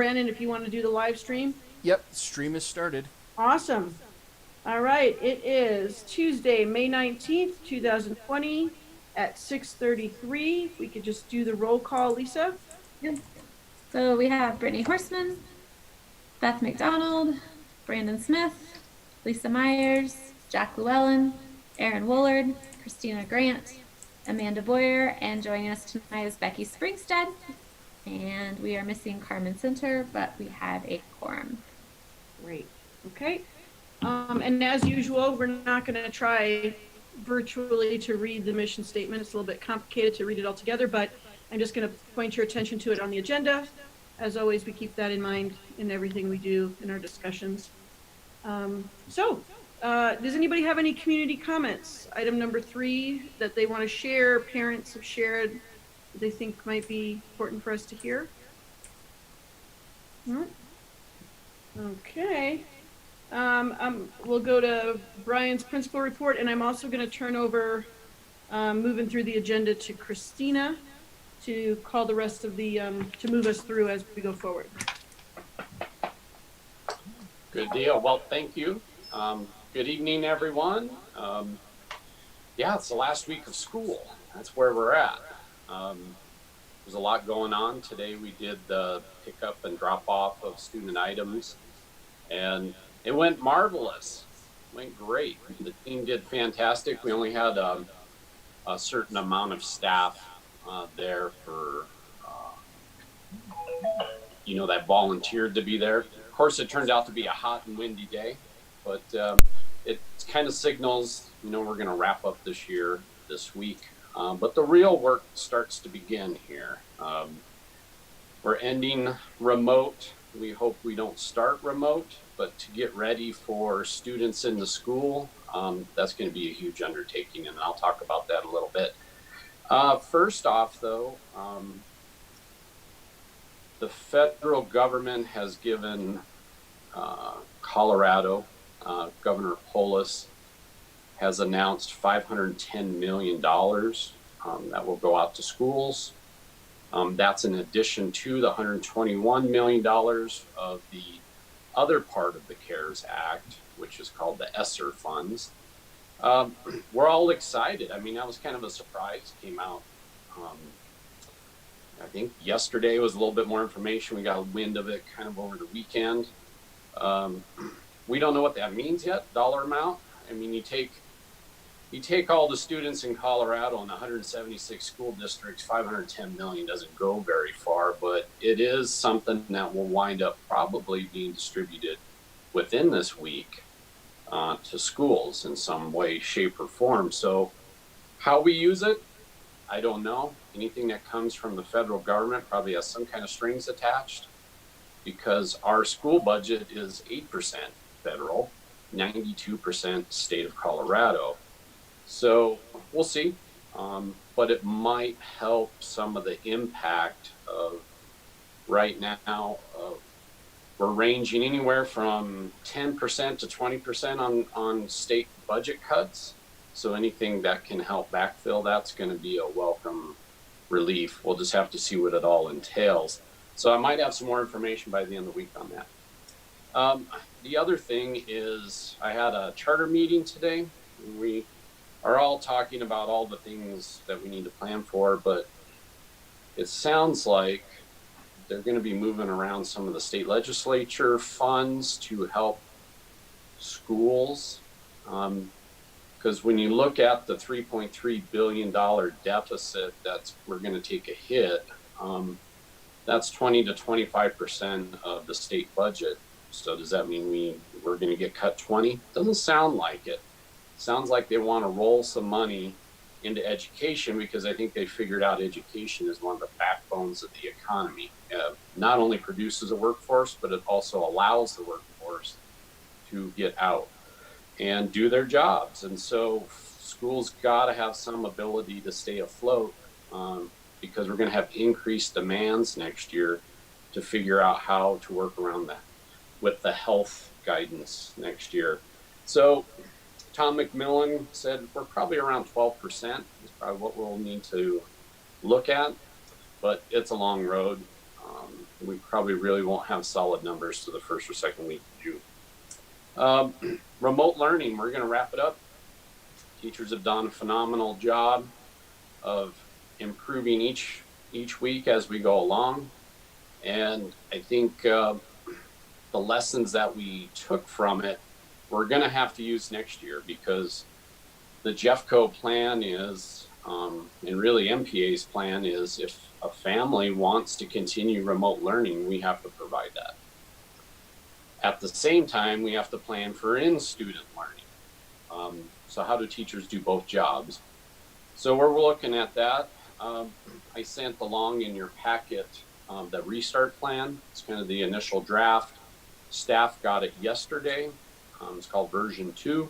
Brandon, if you want to do the live stream. Yep, stream is started. Awesome. All right, it is Tuesday, May 19th, 2020 at 6:33. If we could just do the roll call, Lisa. Yep. So we have Brittany Horseman, Beth McDonald, Brandon Smith, Lisa Myers, Jack Llewellyn, Aaron Woolard, Christina Grant, Amanda Boyer, and joining us tonight is Becky Springstead. And we are missing Carmen Center, but we have a quorum. Great. Okay. And as usual, we're not going to try virtually to read the mission statement. It's a little bit complicated to read it all together, but I'm just going to point your attention to it on the agenda. As always, we keep that in mind in everything we do in our discussions. Does anybody have any community comments? Item number 3 that they want to share, parents have shared, that they think might be important for us to hear? Okay. We'll go to Brian's principal report, and I'm also going to turn over, moving through the agenda, to Christina to call the rest of the, to move us through as we go forward. Good deal. Well, thank you. Good evening, everyone. Yeah, it's the last week of school. That's where we're at. There's a lot going on. Today we did the pickup and drop off of student items, and it went marvelous. It went great. The team did fantastic. We only had a certain amount of staff there for, that volunteered to be there. Of course, it turned out to be a hot and windy day, but it kind of signals, we're going to wrap up this year, this week. But the real work starts to begin here. We're ending remote. We hope we don't start remote, but to get ready for students in the school, that's going to be a huge undertaking, and I'll talk about that a little bit. First off, though, the federal government has given Colorado, Governor Polis has announced $510 million that will go out to schools. That's in addition to the $121 million of the other part of the CARES Act, which is called the ESSER funds. We're all excited. I mean, that was kind of a surprise. Came out, I think yesterday was a little bit more information. We got a wind of it kind of over the weekend. We don't know what that means yet, dollar amount. I mean, you take all the students in Colorado and 176 school districts, 510 million doesn't go very far, but it is something that will wind up probably being distributed within this week to schools in some way, shape, or form. So how we use it, I don't know. Anything that comes from the federal government probably has some kind of strings attached, because our school budget is 8% federal, 92% state of Colorado. So we'll see, but it might help some of the impact of right now. We're ranging anywhere from 10% to 20% on state budget cuts. So anything that can help backfill, that's going to be a welcome relief. We'll just have to see what it all entails. So I might have some more information by the end of the week on that. The other thing is I had a charter meeting today. We are all talking about all the things that we need to plan for, but it sounds like they're going to be moving around some of the state legislature funds to help schools. Because when you look at the $3.3 billion deficit we're going to take a hit, that's 20 to 25% of the state budget. So does that mean we're going to get cut 20? Doesn't sound like it. Sounds like they want to roll some money into education, because I think they figured out education is one of the backbones of the economy. Not only produces a workforce, but it also allows the workforce to get out and do their jobs. And so schools got to have some ability to stay afloat, because we're going to have increased demands next year to figure out how to work around that with the health guidance next year. So Tom McMillan said we're probably around 12% is probably what we'll need to look at, but it's a long road. we probably really won't have solid numbers to the first or second week of June. Remote learning, we're going to wrap it up. Teachers have done a phenomenal job of improving each week as we go along. And I think the lessons that we took from it, we're going to have to use next year, because the Jeffco plan is, and really MPA's plan is, if a family wants to continue remote learning, we have to provide that. At the same time, we have to plan for in-student learning. So how do teachers do both jobs? So we're looking at that. I sent along in your packet the restart plan. It's kind of the initial draft. Staff got it yesterday. It's called version 2.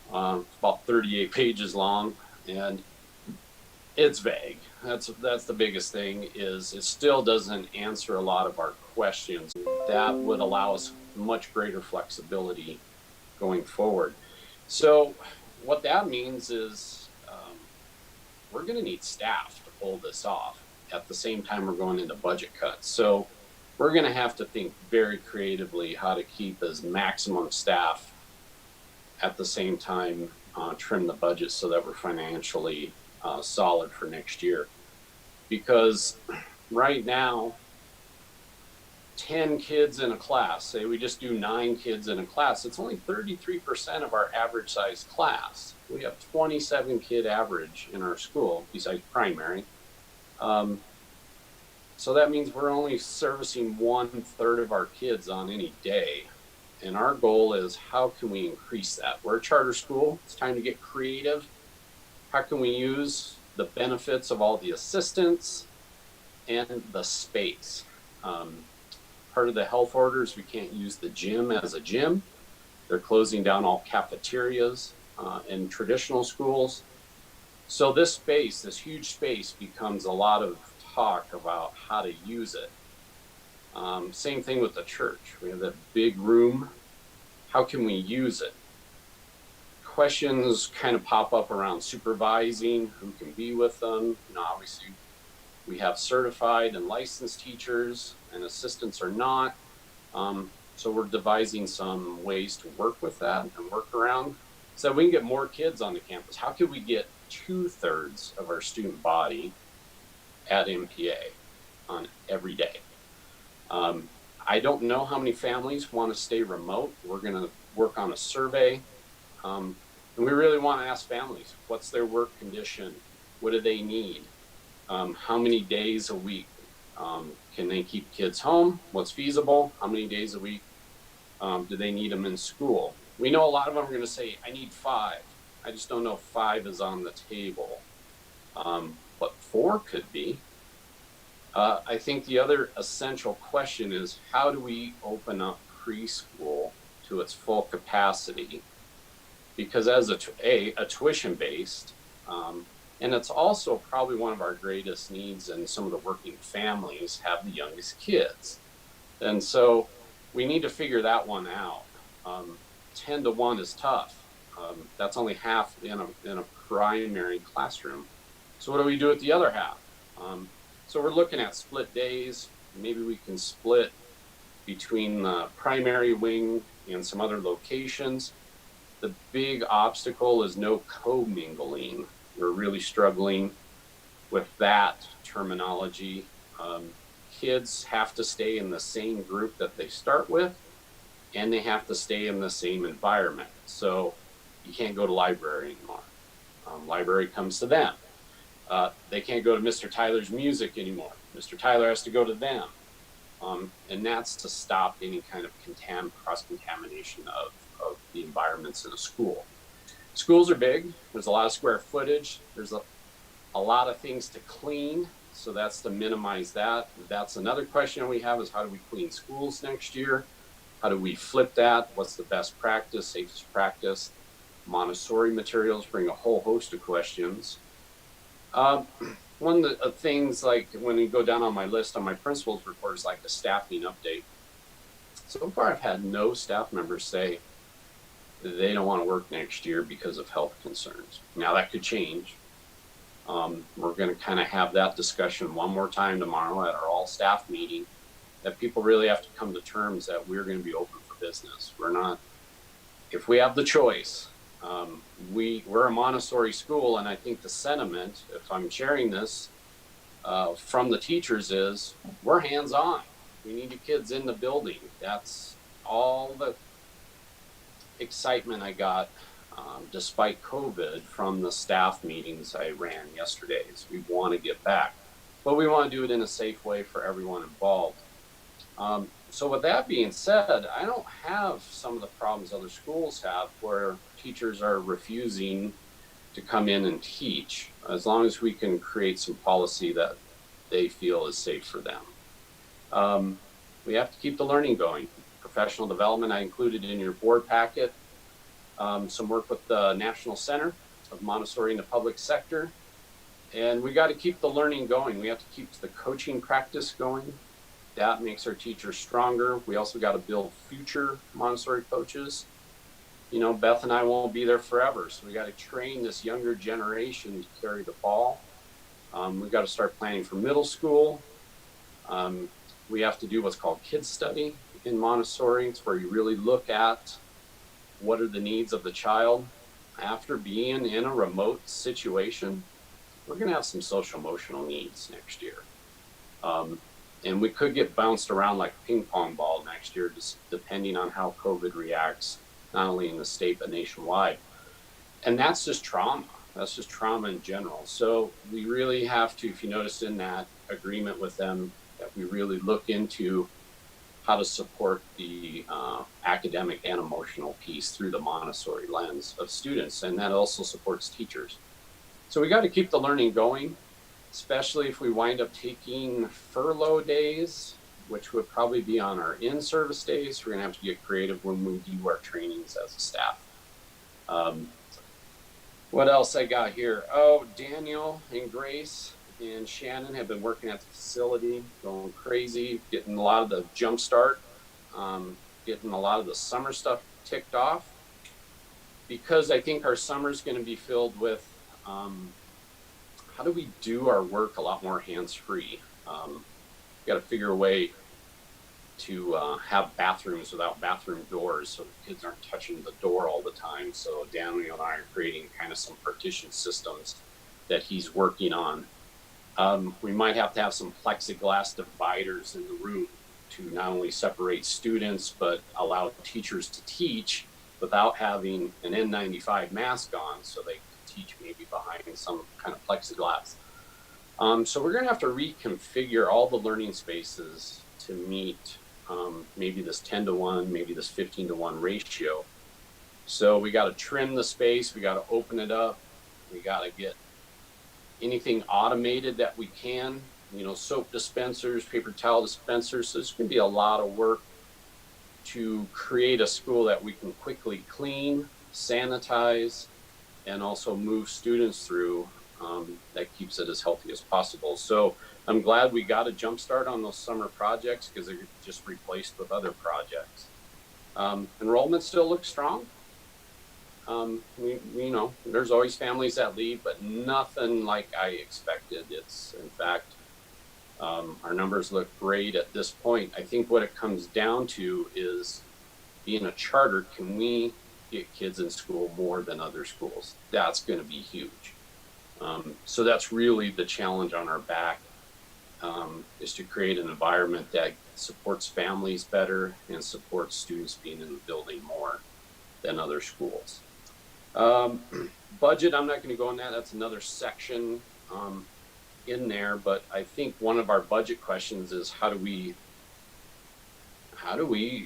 It's about 38 pages long, and it's vague. That's the biggest thing, is it still doesn't answer a lot of our questions. That would allow us much greater flexibility going forward. So what that means is we're going to need staff to pull this off. At the same time, we're going into budget cuts. So we're going to have to think very creatively how to keep as maximum staff, at the same time trim the budget so that we're financially solid for next year. Because right now, 10 kids in a class, say we just do 9 kids in a class, it's only 33% of our average size class. We have 27 kid average in our school besides primary. So that means we're only servicing 1/3 of our kids on any day. And our goal is, how can we increase that? We're a charter school. It's time to get creative. How can we use the benefits of all the assistants and the space? Part of the health orders, we can't use the gym as a gym. They're closing down all cafeterias in traditional schools. So this space, this huge space, becomes a lot of talk about how to use it. Same thing with the church. We have that big room. How can we use it? Questions kind of pop up around supervising, who can be with them. Obviously, we have certified and licensed teachers, and assistants are not. So we're devising some ways to work with that and work around so we can get more kids on the campus. How can we get 2/3 of our student body at MPA on every day? I don't know how many families want to stay remote. We're going to work on a survey. And we really want to ask families, what's their work condition? What do they need? How many days a week can they keep kids home? What's feasible? How many days a week do they need them in school? We know a lot of them are going to say, I need 5. I just don't know if 5 is on the table. But 4 could be. I think the other essential question is, how do we open up preschool to its full capacity? Because as a tuition based, and it's also probably one of our greatest needs, and some of the working families have the youngest kids. And so we need to figure that one out. 10-to-1 is tough. That's only half in a primary classroom. So what do we do with the other half? So we're looking at split days. Maybe we can split between the primary wing and some other locations. The big obstacle is no co-mingling. We're really struggling with that terminology. Kids have to stay in the same group that they start with, and they have to stay in the same environment. So you can't go to library anymore. Library comes to them. They can't go to Mr. Tyler's music anymore. Mr. Tyler has to go to them. And that's to stop any kind of cross-contamination of the environments in a school. Schools are big. There's a lot of square footage. There's a lot of things to clean. So that's to minimize that. That's another question we have, is how do we clean schools next year? How do we flip that? What's the best practice, safest practice? Montessori materials bring a whole host of questions. One of the things, like when you go down on my list on my principal's report, is like the staffing update. So far, I've had no staff members say they don't want to work next year because of health concerns. Now that could change. We're going to kind of have that discussion one more time tomorrow at our all staff meeting that people really have to come to terms that we're going to be open for business. We're not, if we have the choice, we're a Montessori school, and I think the sentiment, if I'm sharing this from the teachers, is we're hands-on. We need the kids in the building. That's all the excitement I got, despite COVID, from the staff meetings I ran yesterday. Is we want to get back, but we want to do it in a safe way for everyone involved. So with that being said, I don't have some of the problems other schools have where teachers are refusing to come in and teach, as long as we can create some policy that they feel is safe for them. We have to keep the learning going. Professional development, I included in your board packet, some work with the National Center of Montessori in the public sector. And we got to keep the learning going. We have to keep the coaching practice going. That makes our teachers stronger. We also got to build future Montessori coaches. You know, Beth and I won't be there forever, so we got to train this younger generation to carry the ball. We've got to start planning for middle school. We have to do what's called kids study in Montessori. It's where you really look at what are the needs of the child. After being in a remote situation, we're going to have some social emotional needs next year. And we could get bounced around like a ping pong ball next year, just depending on how COVID reacts, not only in the state, but nationwide. And that's just trauma. That's just trauma in general. So we really have to, if you notice in that agreement with them, that we really look into how to support the academic and emotional piece through the Montessori lens of students. And that also supports teachers. So we got to keep the learning going, especially if we wind up taking furlough days, which would probably be on our in-service days. We're gonna have to get creative when we do our trainings as a staff. What else I got here? Oh, Daniel and Grace and Shannon have been working at the facility, going crazy, getting a lot of the jump start, getting a lot of the summer stuff ticked off, because I think our summer is gonna be filled with how do we do our work a lot more hands-free? Got to figure a way to have bathrooms without bathroom doors, so the kids aren't touching the door all the time. So Daniel and I are creating kind of some partition systems that he's working on. We might have to have some plexiglass dividers in the room to not only separate students, but allow teachers to teach without having an N95 mask on, so they teach maybe behind some kind of plexiglass. So we're going to have to reconfigure all the learning spaces to meet maybe this 10-to-1, maybe this 15-to-1 ratio. So we got to trim the space, we got to open it up, we got to get anything automated that we can, you know, soap dispensers, paper towel dispensers. So it's going to be a lot of work to create a school that we can quickly clean, sanitize, and also move students through, that keeps it as healthy as possible. So I'm glad we got a jump start on those summer projects, because they're just replaced with other projects. Enrollment still looks strong. You know, there's always families that leave, but nothing like I expected. It's, in fact, our numbers look great at this point. I think what it comes down to is, being a charter, can we get kids in school more than other schools? That's going to be huge. So that's really the challenge on our back, is to create an environment that supports families better and supports students being in the building more than other schools. Budget, I'm not going to go on that. That's another section in there, but I think one of our budget questions is how do we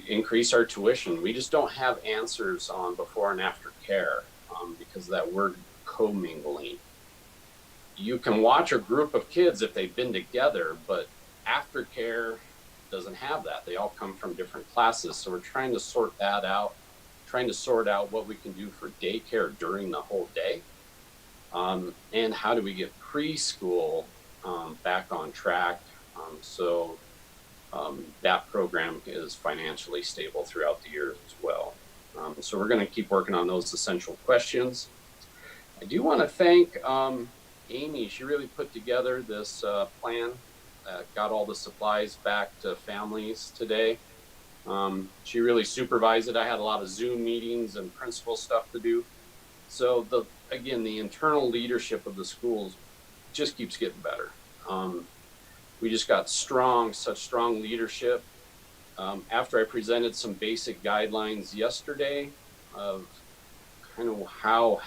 increase our tuition? We just don't have answers on before and after care, because of that word commingling. You can watch a group of kids if they've been together, but aftercare doesn't have that. They all come from different classes. So we're trying to sort that out, trying to sort out what we can do for daycare during the whole day. And how do we get preschool back on track, so that program is financially stable throughout the year as well. So we're going to keep working on those essential questions. I do want to thank Amy. She really put together this plan got all the supplies back to families today. She really supervised it. I had a lot of Zoom meetings and principal stuff to do. So the internal leadership of the schools just keeps getting better. We just got such strong leadership. After I presented some basic guidelines yesterday of kind of how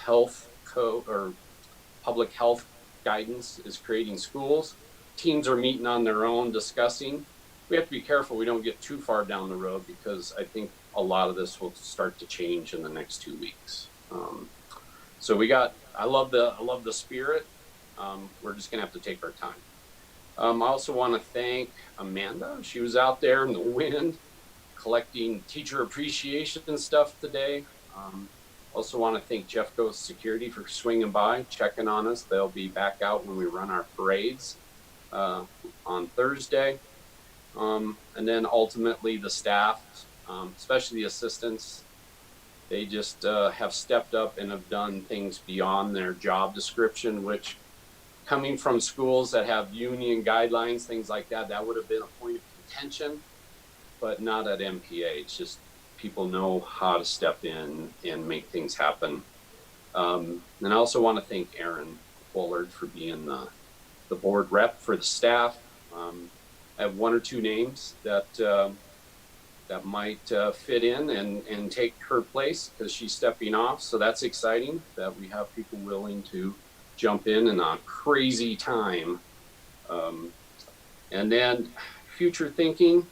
public health guidance is creating schools, teams are meeting on their own, discussing. We have to be careful we don't get too far down the road, because I think a lot of this will start to change in the next 2 weeks. So I love the spirit. We're just gonna have to take our time. I also want to thank Amanda. She was out there in the wind collecting teacher appreciation stuff today. Also want to thank Jeffco Security for swinging by, checking on us. They'll be back out when we run our parades on Thursday. And then ultimately the staff, especially the assistants, they just have stepped up and have done things beyond their job description, which, coming from schools that have union guidelines, things like that, that would have been a point of contention, but not at MPA. It's just people know how to step in and make things happen. And I also want to thank Aaron Bullard for being the board rep for the staff. I have 1 or 2 names that might fit in and take her place, because she's stepping off. So that's exciting that we have people willing to jump in a crazy time. And then future thinking,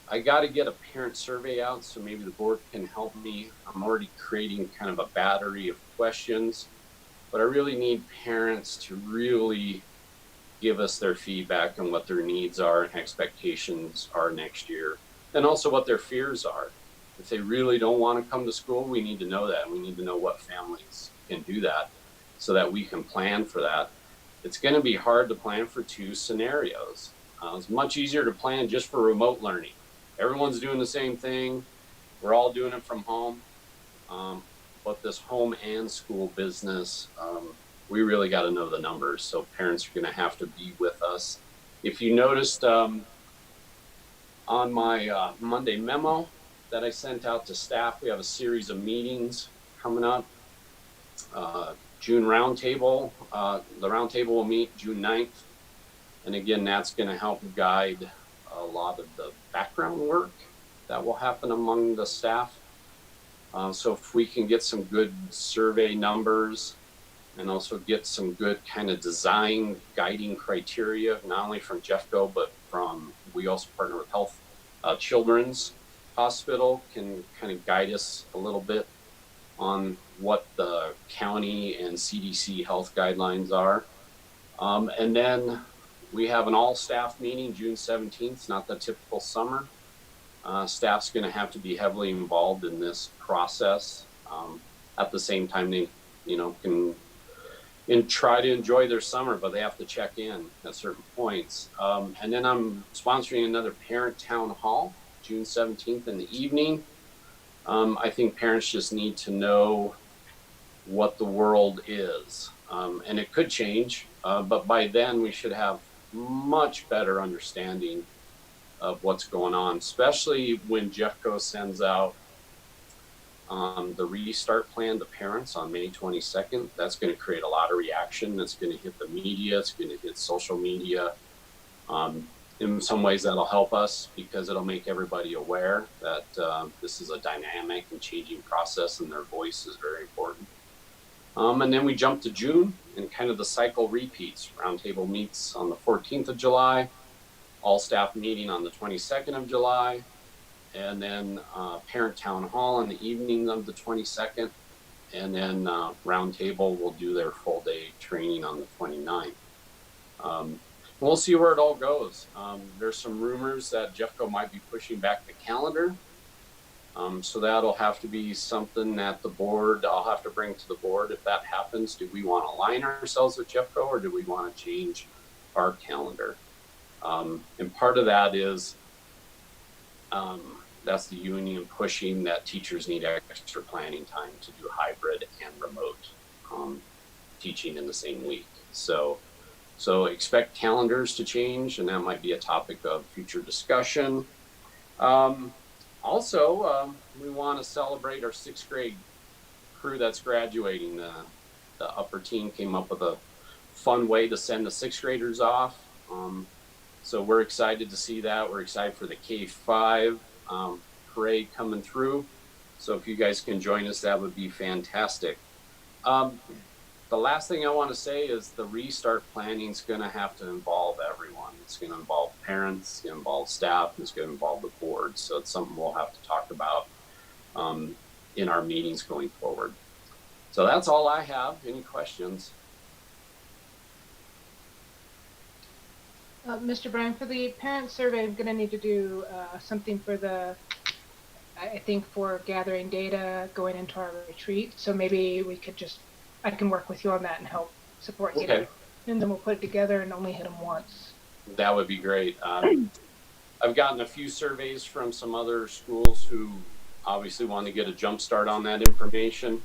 I got to get a parent survey out, so maybe the board can help me. I'm already creating kind of a battery of questions, but I really need parents to really give us their feedback on what their needs are and expectations are next year, and also what their fears are. If they really don't want to come to school, we need to know that. We need to know what families can do that, so that we can plan for that. It's going to be hard to plan for 2 scenarios. It's much easier to plan just for remote learning. Everyone's doing the same thing. We're all doing it from home. But this home and school business, we really got to know the numbers. So parents are going to have to be with us. If you noticed on my Monday memo that I sent out to staff, we have a series of meetings coming up. June roundtable. The roundtable will meet June 9th. And again, that's going to help guide a lot of the background work that will happen among the staff. So if we can get some good survey numbers and also get some good kind of design guiding criteria, not only from Jeffco, but we also partner with Children's Hospital, can kind of guide us a little bit on what the county and CDC health guidelines are. And then we have an all-staff meeting June 17th. It's not the typical summer. Staff's going to have to be heavily involved in this process. At the same time, they, can try to enjoy their summer, but they have to check in at certain points. And then I'm sponsoring another parent town hall June 17th in the evening. I think parents just need to know what the world is. And it could change, but by then we should have much better understanding of what's going on, especially when Jeffco sends out the restart plan to parents on May 22nd. That's going to create a lot of reaction. That's going to hit the media. It's going to hit social media. In some ways that'll help us, because it'll make everybody aware that this is a dynamic and changing process, and their voice is very important. And then we jump to June, and kind of the cycle repeats. Roundtable meets on the 14th of July, all staff meeting on the 22nd of July, and then parent town hall in the evening of the 22nd, and then roundtable will do their full day training on the 29th. We'll see where it all goes. There's some rumors that Jeffco might be pushing back the calendar. So that'll have to be something that I'll have to bring to the board if that happens. Do we want to align ourselves with Jeffco, or do we want to change our calendar? And part of that is that's the union pushing that teachers need extra planning time to do hybrid and remote teaching in the same week. So So expect calendars to change, and that might be a topic of future discussion. Also, we want to celebrate our 6th grade crew that's graduating. The upper team came up with a fun way to send the 6th graders off. So we're excited to see that. We're excited for the K-5 parade coming through. So if you guys can join us, that would be fantastic. The last thing I want to say is the restart planning is going to have to involve everyone. It's going to involve parents, it's going to involve staff, it's going to involve the board. So it's something we'll have to talk about in our meetings going forward. So that's all I have. Any questions? Mr. Bryan, for the parent survey, I'm going to need to do something for I think for gathering data going into our retreat. So maybe I can work with you on that and help support you. Okay. And then we'll put it together and only hit them once. That would be great. I've gotten a few surveys from some other schools who obviously want to get a jump start on that information.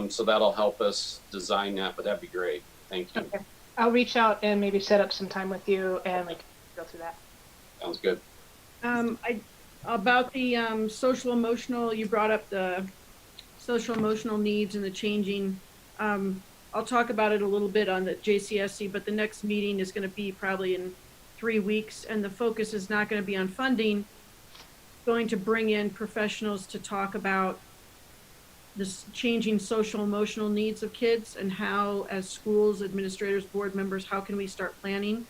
So that'll help us design that, but that'd be great. Thank you. Okay. I'll reach out and maybe set up some time with you and go through that. Sounds good. About the social emotional, you brought up the social emotional needs and the changing. I'll talk about it a little bit on the JCSC, but the next meeting is going to be probably in 3 weeks, and the focus is not going to be on funding. Going to bring in professionals to talk about this changing social emotional needs of kids and how, as schools, administrators, board members, how can we start planning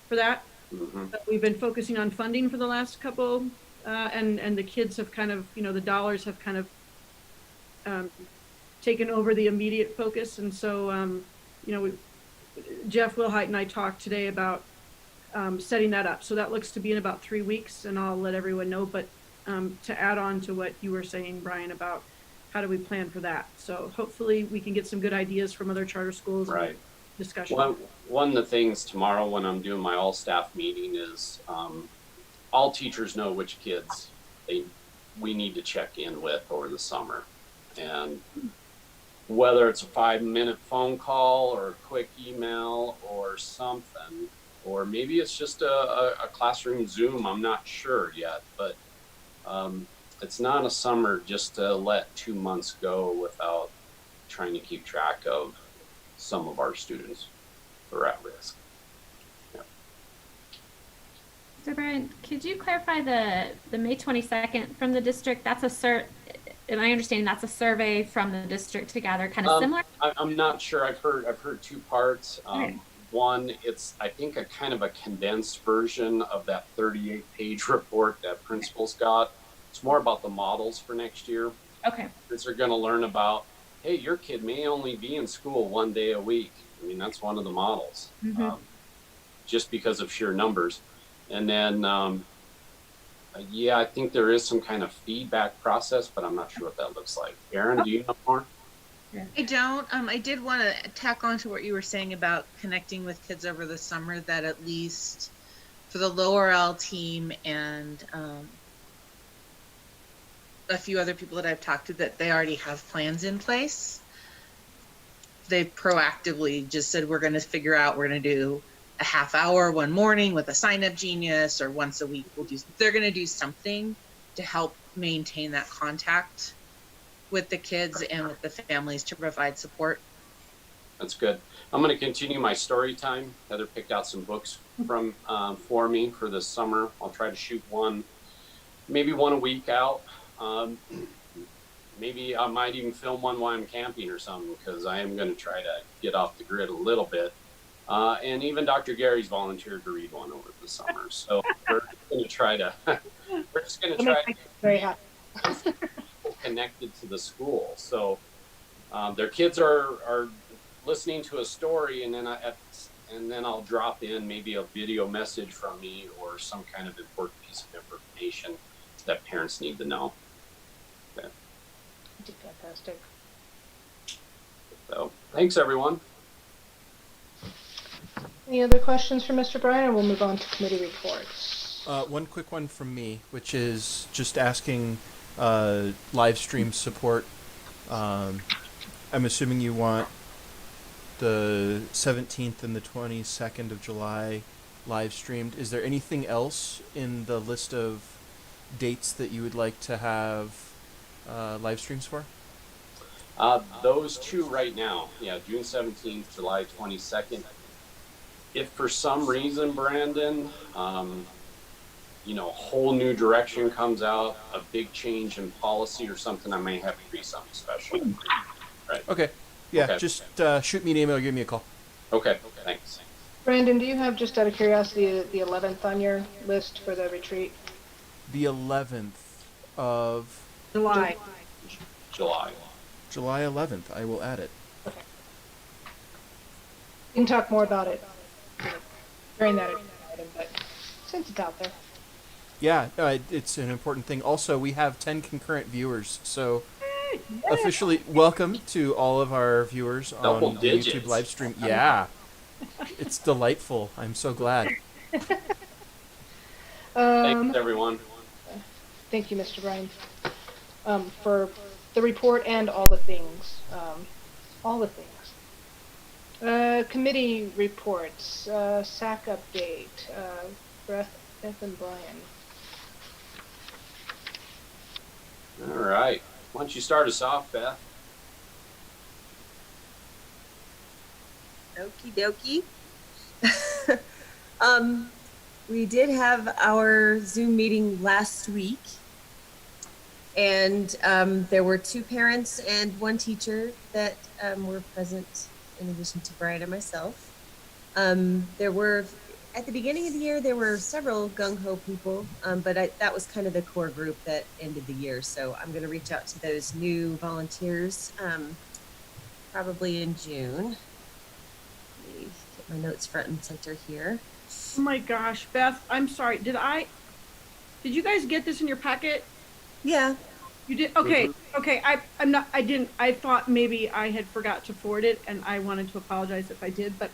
for that? Mm-hmm. We've been focusing on funding for the last couple, and the kids have kind of, the dollars have kind of taken over the immediate focus. And so, Jeff Wilhite and I talked today about setting that up. So that looks to be in about 3 weeks, and I'll let everyone know. But to add on to what you were saying, Brian, about how do we plan for that? So hopefully we can get some good ideas from other charter schools. Right. Discussion. One of the things tomorrow when I'm doing my all staff meeting is all teachers know which kids we need to check in with over the summer. And whether it's a 5-minute phone call or a quick email or something, or maybe it's just a classroom Zoom, I'm not sure yet, but it's not a summer just to let 2 months go without trying to keep track of some of our students who are at risk. Yeah. So Brian, could you clarify the May 22nd from the district? That's am I understanding that's a survey from the district to gather kind of similar? I'm not sure. I've heard 2 parts. Okay. One, it's I think a kind of a condensed version of that 38-page report that principals got. It's more about the models for next year. Okay. Kids are going to learn about, hey, your kid may only be in school 1 day a week. I mean, that's one of the models, just because of sheer numbers. And then, I think there is some kind of feedback process, but I'm not sure what that looks like. Erin, do you know more? I don't. I did want to tack on to what you were saying about connecting with kids over the summer, that at least for the lower L team and a few other people that I've talked to, that they already have plans in place. They proactively just said, we're going to figure out, we're going to do a half hour one morning with a sign up genius, or once a week they're going to do something to help maintain that contact with the kids and with the families to provide support. That's good. I'm going to continue my story time. Heather picked out some books for me for this summer. I'll try to shoot maybe one a week out. Maybe I might even film one while I'm camping or something, because I am going to try to get off the grid a little bit. And even Dr. Gary's volunteered to read one over the summer. So we're going to try to be Very happy. connected to the school. So their kids are listening to a story, and then I'll drop in maybe a video message from me or some kind of important piece of information that parents need to know. Okay. Fantastic. So thanks, everyone. Any other questions for Mr. Bryan, or we'll move on to committee reports? One quick one from me, which is just asking live stream support. I'm assuming you want the 17th and the 22nd of July live streamed. Is there anything else in the list of dates that you would like to have live streams for? Those two right now, yeah, June 17th, July 22nd. If for some reason, Brandon, you know, a whole new direction comes out, a big change in policy or something, I may have to do something special. Right. Okay. Yeah, Okay. just shoot me an email or give me a call. Okay, thanks. Brandon, do you have, just out of curiosity, the 11th on your list for the retreat? The 11th of July. July. July 11th. I will add it. Okay. We can talk more about it during that item, but since it's out there. Yeah, it's an important thing. Also, we have 10 concurrent viewers, so officially welcome to all of our viewers Double on the digits. YouTube live stream. Yeah, it's delightful. I'm so glad. Thanks, everyone. Thank you, Mr. Bryan, for the report and all the things. All the things. Committee reports, SAC update, Beth and Brian. All right. Why don't you start us off, Beth? Okie dokie. We did have our Zoom meeting last week, and there were 2 parents and 1 teacher that were present in addition to Brian and myself. There were, at the beginning of the year, there were several gung-ho people, but that was kind of the core group that ended the year. So I'm going to reach out to those new volunteers probably in June. Let me get my notes front and center here. Oh my gosh, Beth, I'm sorry. Did you guys get this in your packet? Yeah. You did? Okay. Okay. I thought maybe I had forgot to forward it, and I wanted to apologize if I did, but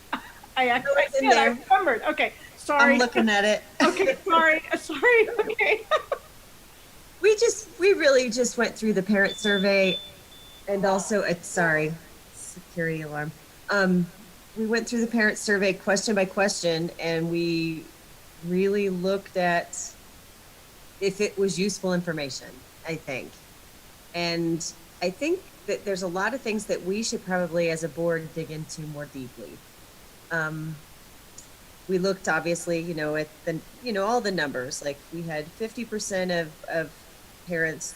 I actually it's in did. I there. remembered. Okay. Sorry. I'm looking at it. Okay. Sorry. Sorry. Okay. We really just went through the parent survey, and also sorry, security alarm. We went through the parent survey question by question, and we really looked at if it was useful information, I think. And I think that there's a lot of things that we should probably as a board dig into more deeply. We looked obviously, at all the numbers, like we had 50% of parents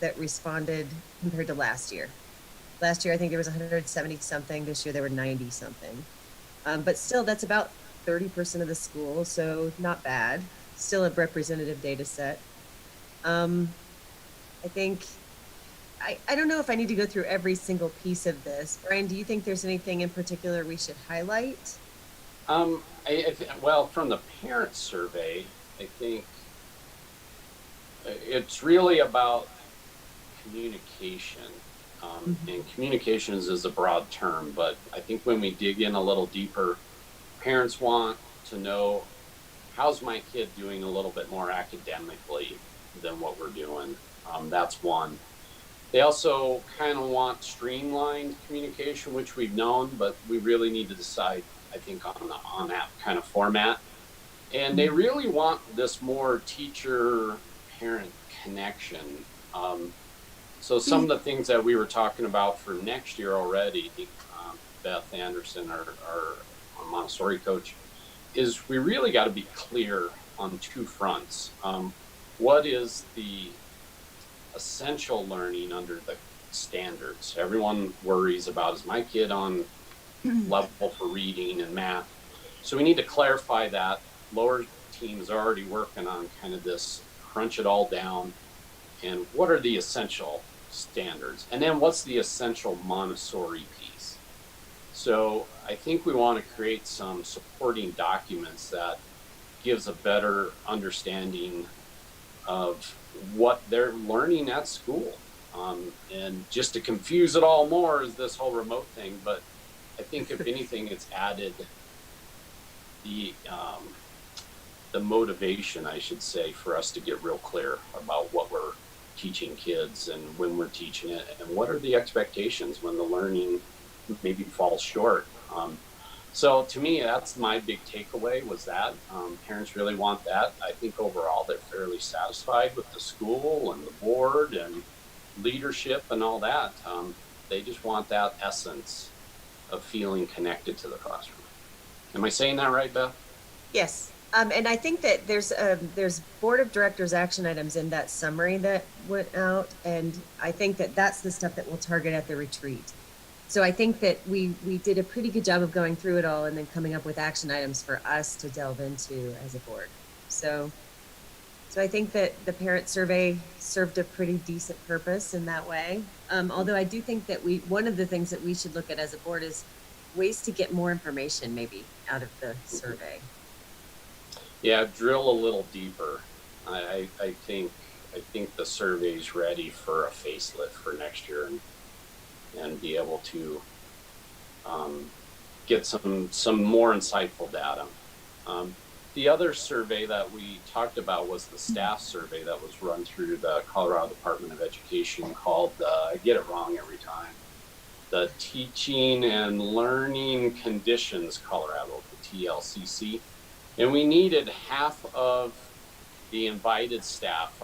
that responded compared to last year. Last year, I think there was 170 something. This year, there were 90 something. But still, that's about 30% of the school, so not bad. Still a representative data set. I think, I don't know if I need to go through every single piece of this. Brian, do you think there's anything in particular we should highlight? Well, from the parent survey, I think it's really about communication. And communications is a broad term, but I think when we dig in a little deeper, parents want to know, how's my kid doing a little bit more academically than what we're doing? That's one. They also kind of want streamlined communication, which we've known, but we really need to decide, I think, on that kind of format. And they really want this more teacher-parent connection. So some of the things that we were talking about for next year already, Beth Anderson, our Montessori coach, is we really got to be clear on 2 fronts. What is the essential learning under the standards? Everyone worries about, is my kid on level for reading and math? So we need to clarify that. Lower teams are already working on kind of this, crunch it all down, and what are the essential standards? And then what's the essential Montessori piece? So I think we want to create some supporting documents that gives a better understanding of what they're learning at school. And just to confuse it all more is this whole remote thing, but I think if anything, it's added the motivation, I should say, for us to get real clear about what we're teaching kids and when we're teaching it, and what are the expectations when the learning maybe falls short. So to me, that's my big takeaway was that parents really want that. I think overall they're fairly satisfied with the school and the board and leadership and all that. They just want that essence of feeling connected to the classroom. Am I saying that right, Beth? Yes. And I think that there's board of directors action items in that summary that went out, and I think that that's the stuff that we'll target at the retreat. So I think that we did a pretty good job of going through it all and then coming up with action items for us to delve into as a board. So I think that the parent survey served a pretty decent purpose in that way. Although I do think that one of the things that we should look at as a board is ways to get more information maybe out of the survey. Yeah, drill a little deeper. I think the survey's ready for a facelift for next year and be able to get some more insightful data. The other survey that we talked about was the staff survey that was run through the Colorado Department of Education called, I get it wrong every time, the Teaching and Learning Conditions Colorado, the TLCC. And we needed half of the invited staff.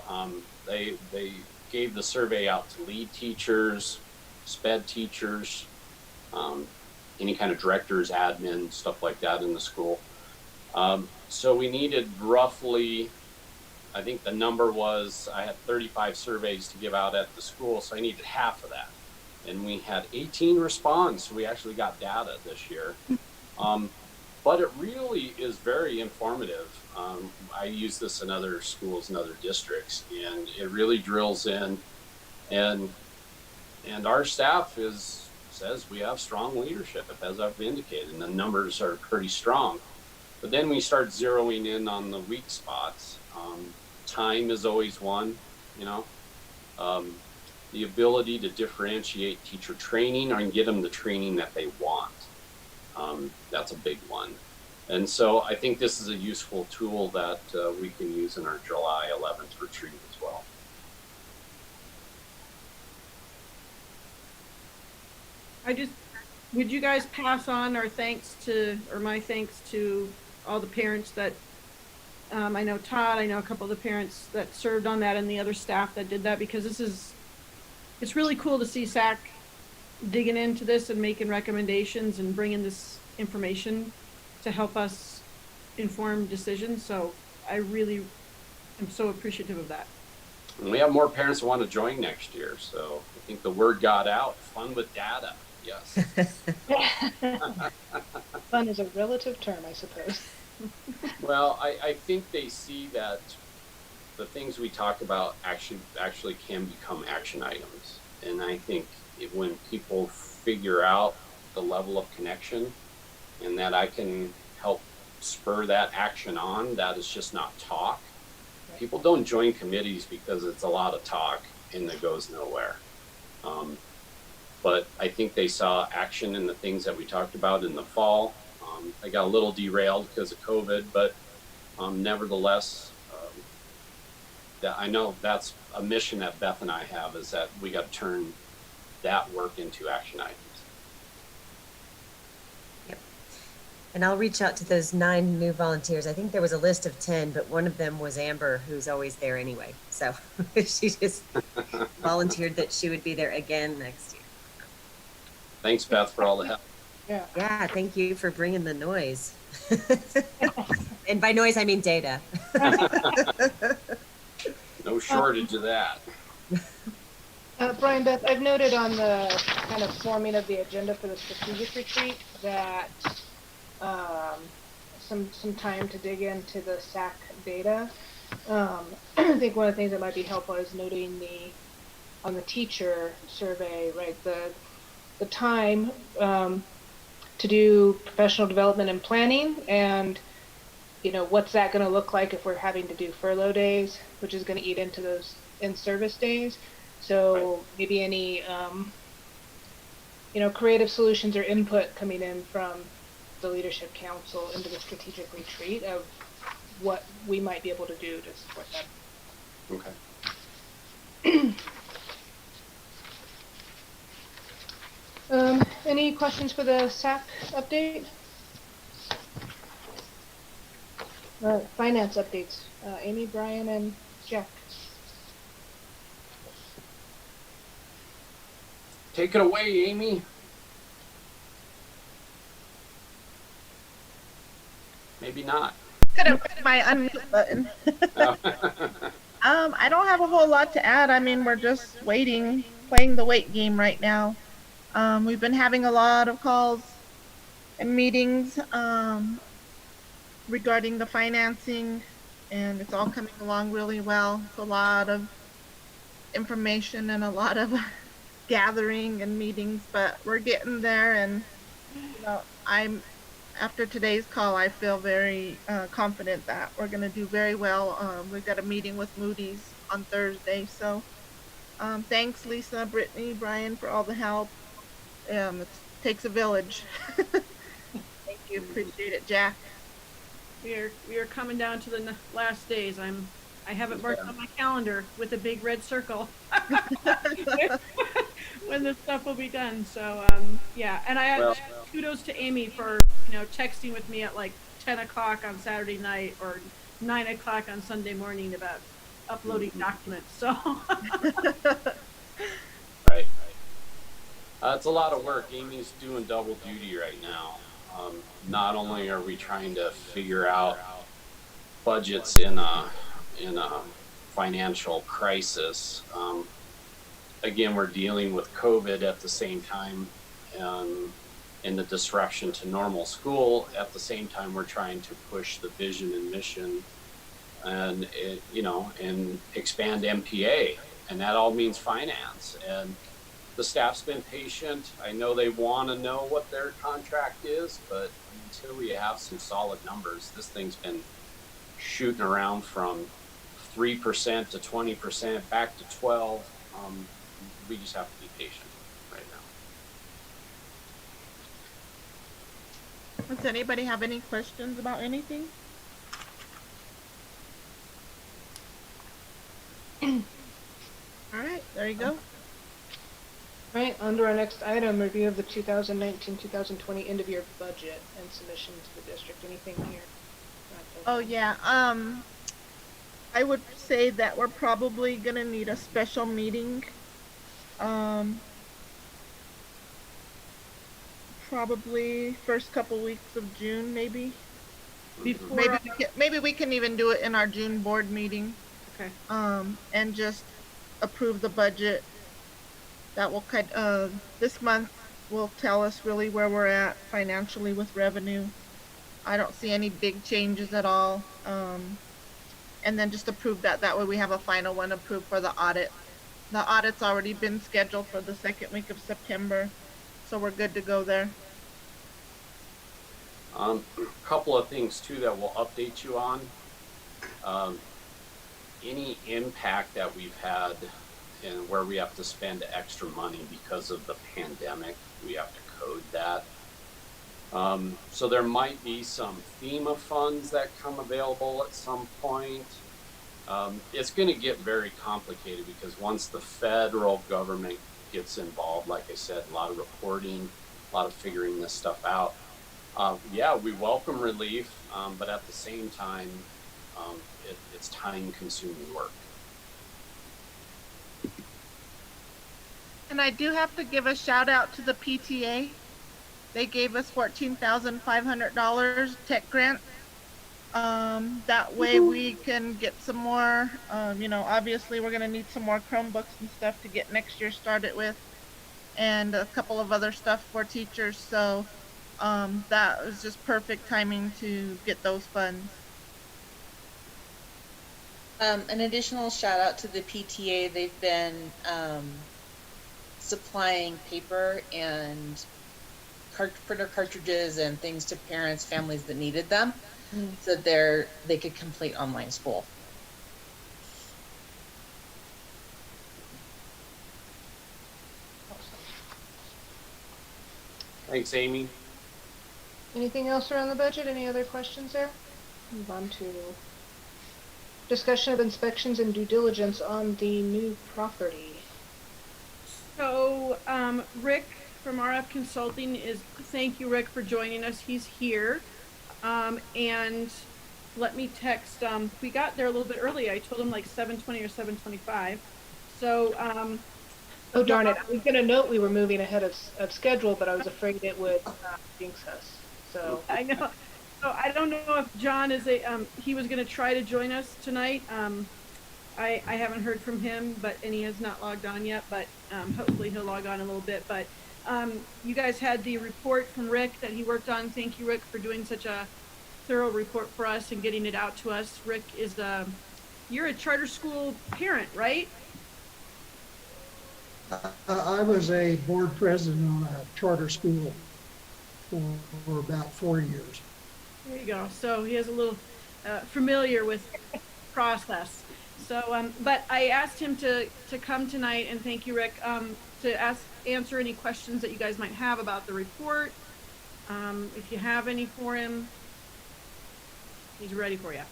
They gave the survey out to lead teachers, SPED teachers, any kind of directors, admin, stuff like that in the school. So we needed roughly, I think the number was, I had 35 surveys to give out at the school, so I needed half of that. And we had 18 respond, so we actually got data this year. But it really is very informative. I use this in other schools and other districts, and it really drills in. And our staff says we have strong leadership, as I've indicated, and the numbers are pretty strong. But then we start zeroing in on the weak spots. Time is always one, you know. The ability to differentiate teacher training and get them the training that they want. That's a big one. And so I think this is a useful tool that we can use in our July 11th retreat as well. Would you guys pass on our thanks to, or my thanks to all the parents that, I know Todd, I know a couple of the parents that served on that and the other staff that did that, because it's really cool to see SAC digging into this and making recommendations and bringing this information to help us inform decisions. So I really am so appreciative of that. And we have more parents that want to join next year. So I think the word got out, fun with data. Yes. Fun is a relative term, I suppose. Well, I think they see that the things we talk about actually can become action items. And I think when people figure out the level of connection and that I can help spur that action on, that is just not talk. Right. People don't join committees because it's a lot of talk and it goes nowhere. But I think they saw action in the things that we talked about in the fall. I got a little derailed because of COVID, but nevertheless, I know that's a mission that Beth and I have, is that we got to turn that work into action items. Yep. And I'll reach out to those 9 new volunteers. I think there was a list of 10, but one of them was Amber, who's always there anyway. So she just volunteered that she would be there again next year. Thanks, Beth, for all the help. Yeah, thank you for bringing the noise. And by noise, I mean data. No shortage of that. Brian, Beth, I've noted on the kind of forming of the agenda for the strategic retreat that some time to dig into the SAC data. I think one of the things that might be helpful is noting on the teacher survey, right, the time to do professional development and planning, and what's that going to look like if we're having to do furlough days, which is going to eat into those in-service days. So right. Maybe any creative solutions or input coming in from the leadership council into the strategic retreat of what we might be able to do to support them. Okay. Any questions for the SAP update? Finance updates. Amy, Brian, and Jack. Take it away, Amy. Maybe not. Couldn't find my unmute button. I don't have a whole lot to add. I mean, we're just waiting, playing the wait game right now. We've been having a lot of calls and meetings regarding the financing, and it's all coming along really well. It's a lot of information and a lot of gathering and meetings, but we're getting there. And you know, after today's call, I feel very confident that we're going to do very well. We've got a meeting with Moody's on Thursday. So thanks, Lisa, Brittany, Brian, for all the help. It takes a village. Thank you. Appreciate it, Jack. We are coming down to the last days. I have it marked on my calendar with a big red circle when the stuff will be done. So yeah, and kudos to Amy for texting with me at like 10 o'clock on Saturday night or 9 o'clock on Sunday morning about uploading documents. So Right. It's a lot of work. Amy's doing double duty right now. Not only are we trying to figure out budgets in a financial crisis, again, we're dealing with COVID at the same time, and the disruption to normal school. At the same time, we're trying to push the vision and mission and expand MPA, and that all means finance. And the staff's been patient. I know they want to know what their contract is, but until we have some solid numbers, this thing's been shooting around from 3% to 20%, back to 12%. We just have to be patient right now. Does anybody have any questions about anything? All right, there you go. All right, under our next item, review of the 2019-2020 end of year budget and submission to the district. Anything here? Oh yeah, I would say that we're probably gonna need a special meeting. Probably first couple weeks of June, maybe. before Maybe we can even do it in our June board meeting. okay. And just approve the budget. That will this month will tell us really where we're at financially with revenue. I don't see any big changes at all. And then just approve that. That way we have a final one approved for the audit. The audit's already been scheduled for the second week of September, so we're good to go there. A couple of things too that we'll update you on. Any impact that we've had and where we have to spend extra money because of the pandemic, we have to code that. So there might be some FEMA funds that come available at some point. It's going to get very complicated because once the federal government gets involved, like I said, a lot of reporting, a lot of figuring this stuff out. Yeah, we welcome relief, but at the same time, it's time-consuming work. And I do have to give a shout out to the PTA. They gave us $14,500 tech grant. That way we can get some more, obviously we're going to need some more Chromebooks and stuff to get next year started with, and a couple of other stuff for teachers. So that was just perfect timing to get those funds. An additional shout out to the PTA. They've been supplying paper and printer cartridges and things to parents, families that needed them, so they could complete online school. Thanks, Amy. Anything else around the budget? Any other questions there? Move on to discussion of inspections and due diligence on the new property. So Rick from RF Consulting is thank you, Rick, for joining us. He's here. And let me text, we got there a little bit early. I told him like 7:20 or 7:25. So, Oh, darn it. I was going to note we were moving ahead of schedule, but I was afraid it would jinx us. So I know. So I don't know if John is he was going to try to join us tonight. I haven't heard from him, and he has not logged on yet, but hopefully he'll log on in a little bit. But you guys had the report from Rick that he worked on. Thank you, Rick, for doing such a thorough report for us and getting it out to us. Rick is you're a charter school parent, right? I was a board president on a charter school for about 4 years. There you go. So he is a little familiar with process. So, but I asked him to come tonight, and thank you, Rick, to answer any questions that you guys might have about the report. If you have any for him, he's ready for you.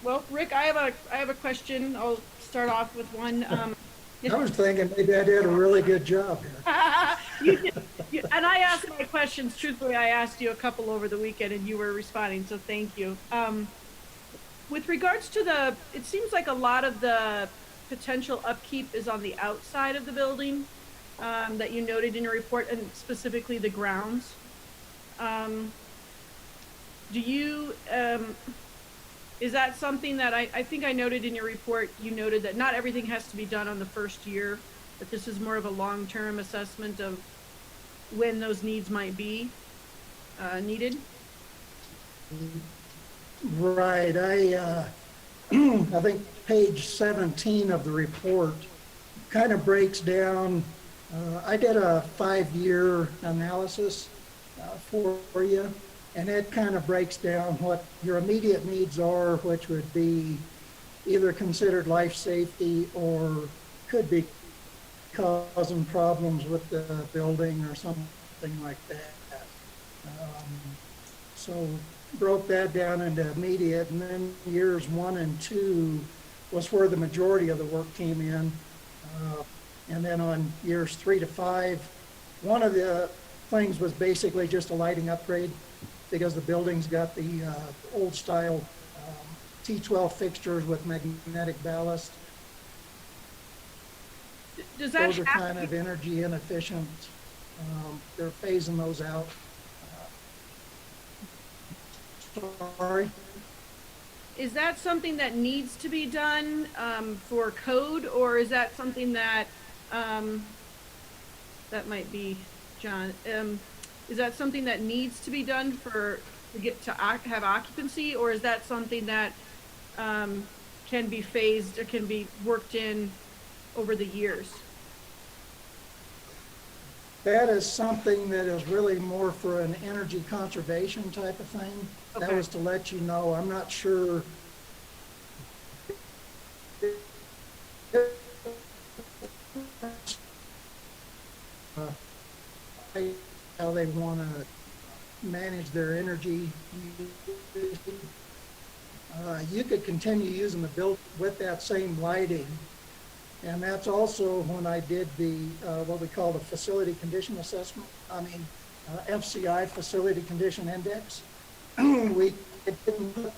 Well, Rick, I have a question. I'll start off with one. I was thinking maybe I did a really good job here. You did, and I asked my questions. Truthfully, I asked you a couple over the weekend, and you were responding. So thank you. With regards to it seems like a lot of the potential upkeep is on the outside of the building that you noted in your report, and specifically the grounds. Do you? Is that something that I think I noted in your report? You noted that not everything has to be done on the first year, but this is more of a long-term assessment of when those needs might be needed. Right. I think page 17 of the report kind of breaks down. I did a 5-year analysis for you. And it kind of breaks down what your immediate needs are, which would be either considered life safety or could be causing problems with the building or something like that. So broke that down into immediate, and then years 1 and 2 was where the majority of the work came in. And then on years 3 to 5, one of the things was basically just a lighting upgrade, because the building's got the old style T12 fixtures with magnetic ballast. Does that those are kind of energy inefficient. They're phasing those out. Sorry. Is that something that needs to be done for code, or is that something that that might be John? Is that something that needs to be done to have occupancy, or is that something that can be phased or can be worked in over the years? That is something that is really more for an energy conservation type of thing. Okay. That was to let you know. I'm not sure. How they want to manage their energy. You could continue using the build with that same lighting, and that's also when I did the what we call the facility condition assessment. FCI, facility condition index. We didn't put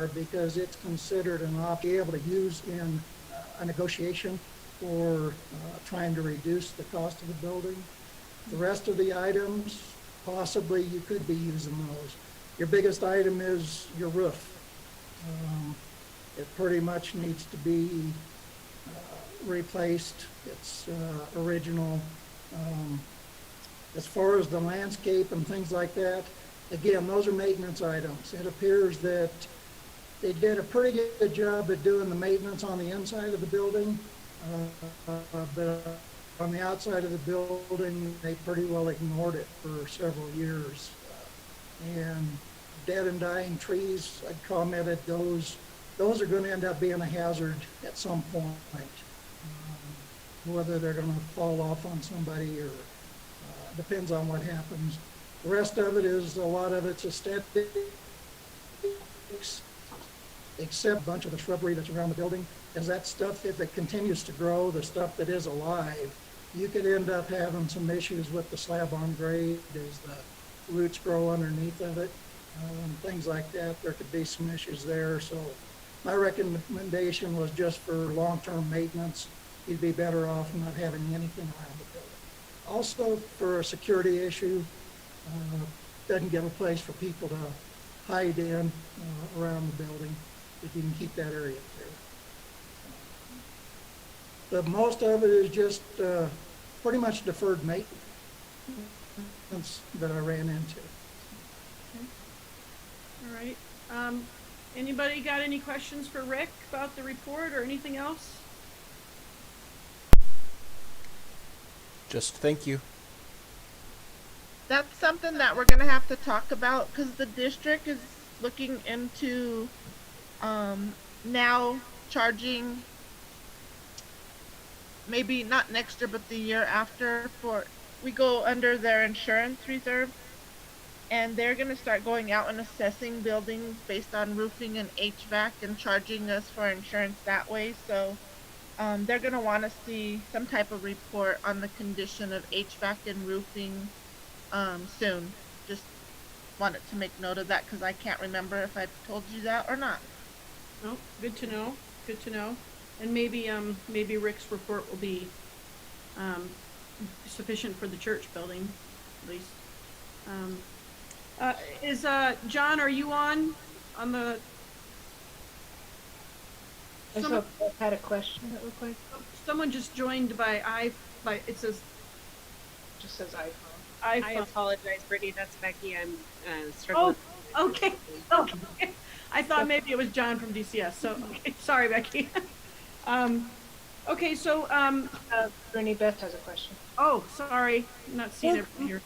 it because it's considered an option to be able to use in a negotiation for trying to reduce the cost of the building. The rest of the items, possibly you could be using those. Your biggest item is your roof. It pretty much needs to be replaced. It's original. As far as the landscape and things like that, again, those are maintenance items. It appears that they did a pretty good job at doing the maintenance on the inside of the building, but on the outside of the building, they pretty well ignored it for several years. And dead and dying trees, I commented, those are going to end up being a hazard at some point. Whether they're going to fall off on somebody or depends on what happens. The rest of it is, a lot of it's aesthetics. except a bunch of the shrubbery that's around the building, is that stuff, if it continues to grow, the stuff that is alive, you could end up having some issues with the slab on grade as the roots grow underneath of it, things like that. There could be some issues there. So my recommendation was just for long-term maintenance, you'd be better off not having anything around the building. Also, for a security issue, doesn't give a place for people to hide in around the building if you can keep that area clear. But most of it is just pretty much deferred maintenance that I ran into. All right. Anybody got any questions for Rick about the report or anything else? Just thank you. That's something that we're gonna have to talk about because the district is looking into now charging, maybe not next year but the year after, for we go under their insurance reserve, and they're gonna start going out and assessing buildings based on roofing and HVAC and charging us for insurance that way. So they're gonna want to see some type of report on the condition of HVAC and roofing soon. Just wanted to make note of that because I can't remember if I told you that or not. Oh, good to know. Good to know. And maybe Rick's report will be sufficient for the church building, at least. Is John? Are you on the? I saw had a question that looked like Someone just joined by it says just says iPhone. I iPhone. apologize, Brittany. That's Becky. I'm Oh, struggling. okay. Okay. I thought maybe it was John from DCS. So okay. Sorry, Becky. Okay, so Brittany Beth has a question. oh, sorry, I'm not seeing it here.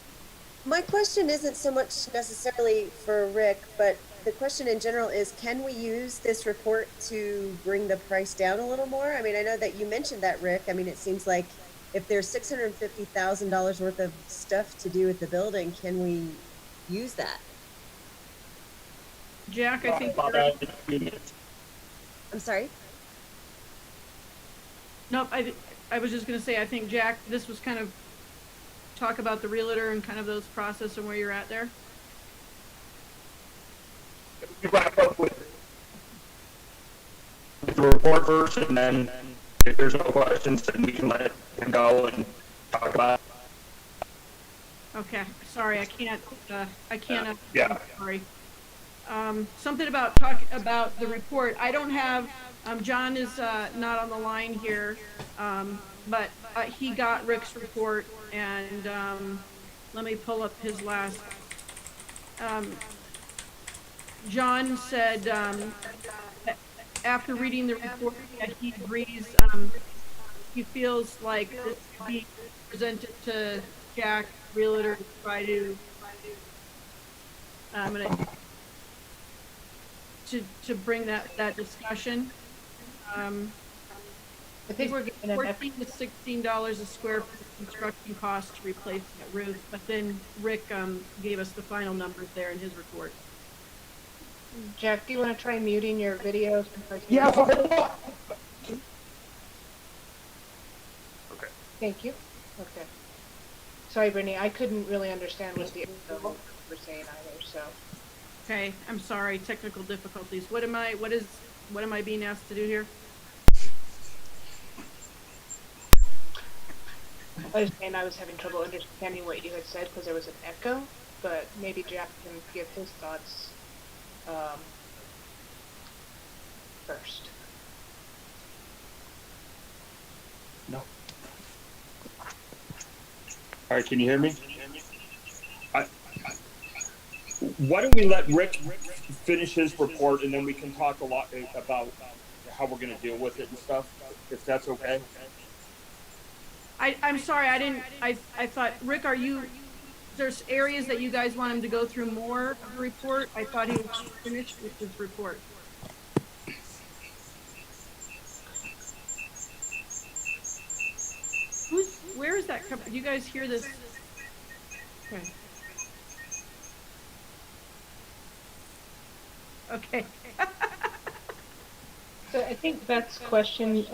My question isn't so much necessarily for Rick, but the question in general is, can we use this report to bring the price down a little more? I mean, I know that you mentioned that, Rick. I mean, it seems like if there's $650,000 worth of stuff to do with the building, can we use that? Jack, I think. I'm sorry? Nope, I was just gonna say, I think, Jack, this was kind of talk about the realtor and kind of those process and where you're at there. You wrap up with the report first, and then if there's no questions, then we can let him go and talk about it. Okay, sorry, I can't, Yeah. sorry. Something about talk about the report. I don't have, John is, not on the line here, but he got Rick's report, and, let me pull up his last, John said, after reading the report, that he agrees, he feels like this could be presented to Jack, realtor, to try to, to bring that discussion. I think we're getting an $14 to $16 a square foot construction cost to replace that roof, but then Rick gave us the final numbers there in his report. Jack, do you want to try muting your video? Yeah. Okay. Thank you. Okay. Sorry, Brittany, I couldn't really understand what the other were saying either. So. Okay, I'm sorry, technical difficulties. What am I being asked to do here? I was saying I was having trouble understanding what you had said because there was an echo, but maybe Jack can give his thoughts first. No. All right, can you hear me? Why don't we let Rick finish his report, and then we can talk a lot about how we're going to deal with it and stuff, if that's okay. I'm sorry, I thought, Rick, there's areas that you guys want him to go through more of the report? I thought he was finished with his report. Where is that coming? Do you guys hear this? Okay. Okay. So I think Beth's question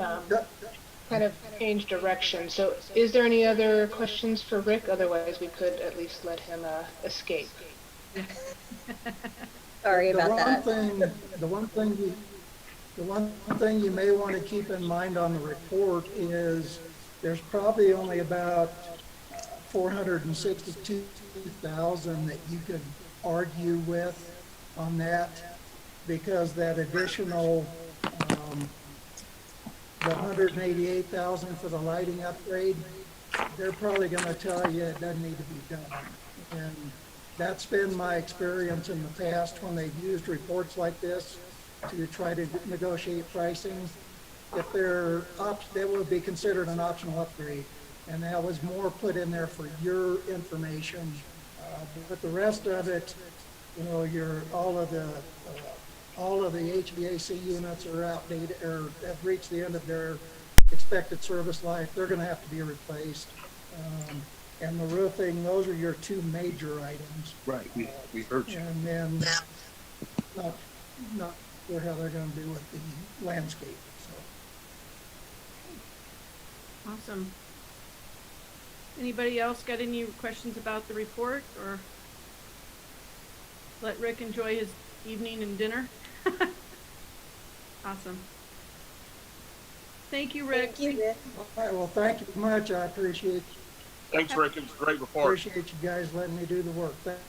kind of changed direction. So is there any other questions for Rick? Otherwise, we could at least let him escape. Sorry The about one that. thing, the one thing you may want to keep in mind on the report is there's probably only about 462,000 that you could argue with on that, because that additional, the 188,000 for the lighting upgrade, they're probably going to tell you it doesn't need to be done. And that's been my experience in the past when they've used reports like this to try to negotiate pricing. If they're they would be considered an optional upgrade, and that was more put in there for your information. But the rest of it, you know, all of the HVAC units are outdated or have reached the end of their expected service life. They're going to have to be replaced. And the roofing, those are your two major items. Right, we heard you. And then not sure how they're going to do with the landscape. So. Awesome. Anybody else got any questions about the report, or let Rick enjoy his evening and dinner? Awesome. Thank you, Rick. Thank you, Rick. All right, well, thank you much. I appreciate Thanks, Rick. It was a great report. you guys letting me do the work. Thanks.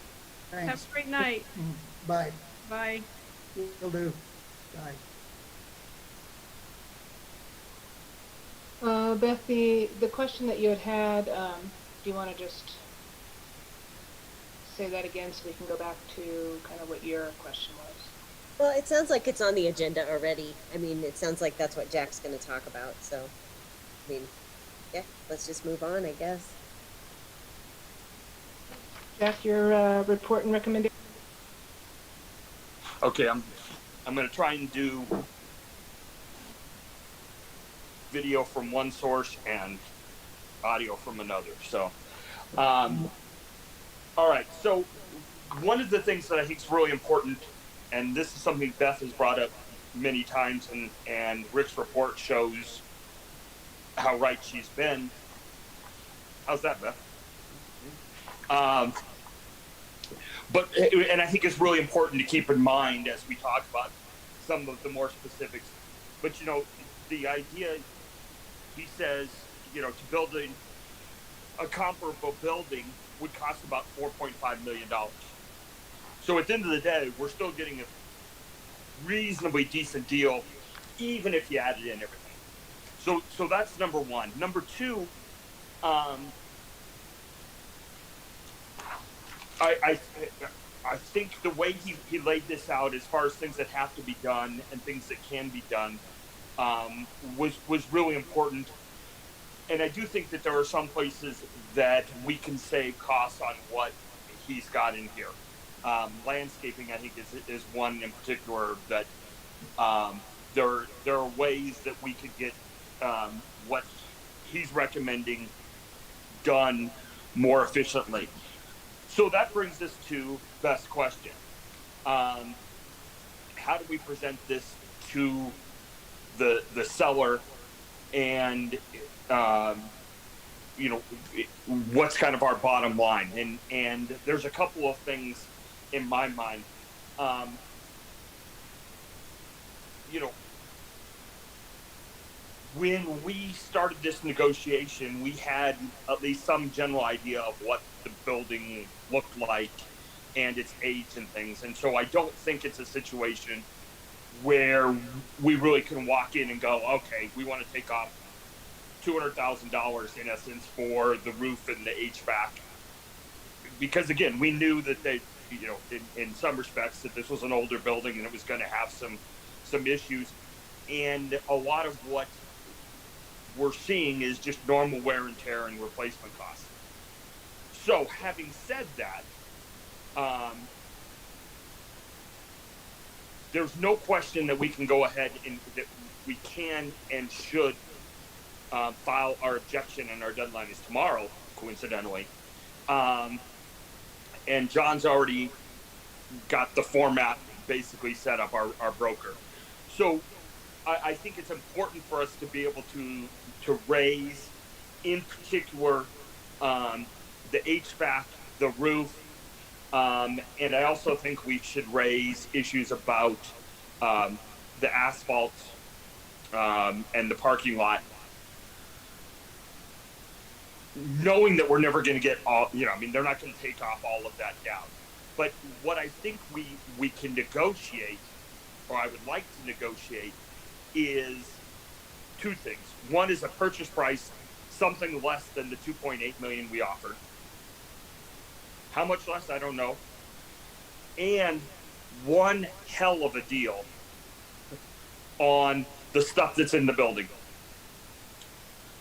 Have a great night. Bye. Bye. Will do. Bye. Beth, the question that you had, do you want to just say that again so we can go back to kind of what your question was? Well, it sounds like it's on the agenda already. I mean, it sounds like that's what Jack's going to talk about. So, I mean, yeah, let's just move on, I guess. Jack, your report and recommendation? Okay, I'm going to try and do video from one source and audio from another. So, all right. So, one of the things that I think is really important, and this is something Beth has brought up many times, and Rick's report shows how right she's been. How's that, Beth? And I think it's really important to keep in mind as we talk about some of the more specifics. But, you know, the idea, he says, you know, to build a comparable building would cost about $4.5 million. So at the end of the day, we're still getting a reasonably decent deal, even if you added in everything. So that's number one. Number two, I think the way he laid this out, as far as things that have to be done and things that can be done, was really important. And I do think that there are some places that we can save costs on what he's got in here. Landscaping, I think, is one in particular that there are ways that we could get what he's recommending done more efficiently. So that brings us to Beth's question. How do we present this to the seller, and you know, what's kind of our bottom line? And there's a couple of things in my mind. You know, when we started this negotiation, we had at least some general idea of what the building looked like and its age and things. And so I don't think it's a situation where we really can walk in and go, okay, we want to take off $200,000 in essence for the roof and the HVAC. Because again, we knew that they, you know, in some respects, that this was an older building and it was going to have some issues. And a lot of what we're seeing is just normal wear and tear and replacement costs. So having said that, there's no question that we can go ahead and that we can and should file our objection, and our deadline is tomorrow, coincidentally. And John's already got the format basically set up, our broker. So I think it's important for us to be able to raise, in particular, the HVAC, the roof, and I also think we should raise issues about the asphalt and the parking lot, knowing that we're never going to get all, I mean, they're not going to take off all of that down. But what I think we can negotiate, or I would like to negotiate, is two things. One is a purchase price, something less than the 2.8 million we offered. How much less? I don't know. And one hell of a deal on the stuff that's in the building.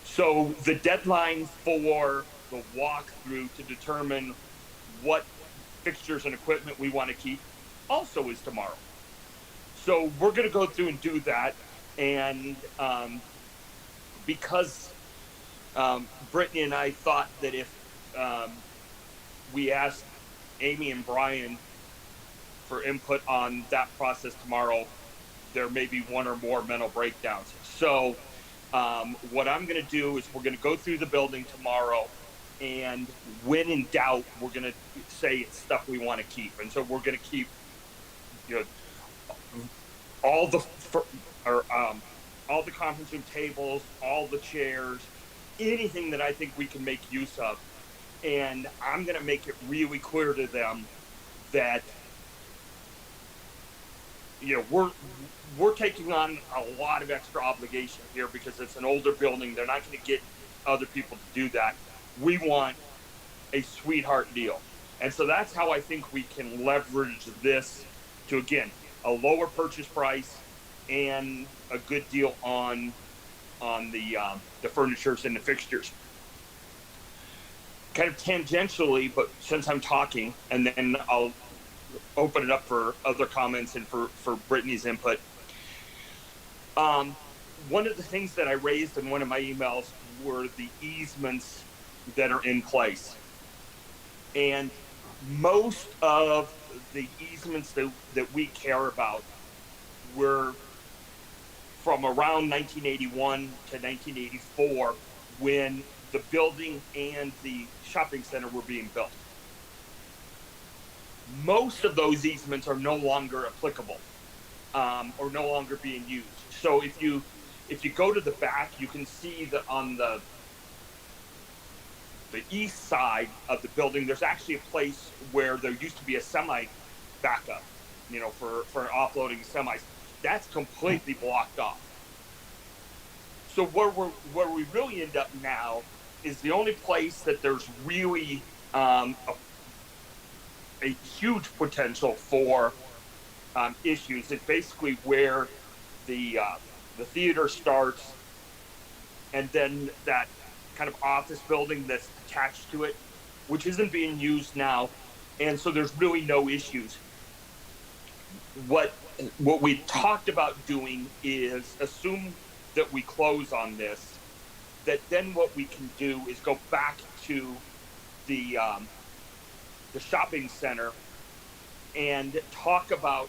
So the deadline for the walkthrough to determine what fixtures and equipment we want to keep also is tomorrow. So we're going to go through and do that. And because Brittany and I thought that if we asked Amy and Brian for input on that process tomorrow, there may be one or more mental breakdowns. So what I'm going to do is we're going to go through the building tomorrow, and when in doubt, we're going to say it's stuff we want to keep. And so we're going to keep, all the conference room tables, all the chairs, anything that I think we can make use of. And I'm going to make it really clear to them that, we're taking on a lot of extra obligation here because it's an older building. They're not going to get other people to do that. We want a sweetheart deal. And so that's how I think we can leverage this to, again, a lower purchase price and a good deal on the furnitures and the fixtures. Kind of tangentially, but since I'm talking, and then I'll open it up for other comments and for Brittany's input. One of the things that I raised in one of my emails were the easements that are in place. And most of the easements that we care about were from around 1981 to 1984 when the building and the shopping center were being built. Most of those easements are no longer applicable or no longer being used. So if you go to the back, you can see that on the east side of the building, there's actually a place where there used to be a semi backup, for offloading semis. That's completely blocked off. So where we really end up now is the only place that there's really a huge potential for issues. It's basically where the theater starts, and then that kind of office building that's attached to it, which isn't being used now, and so there's really no issues. What we talked about doing is assume that we close on this, that then what we can do is go back to the shopping center and talk about,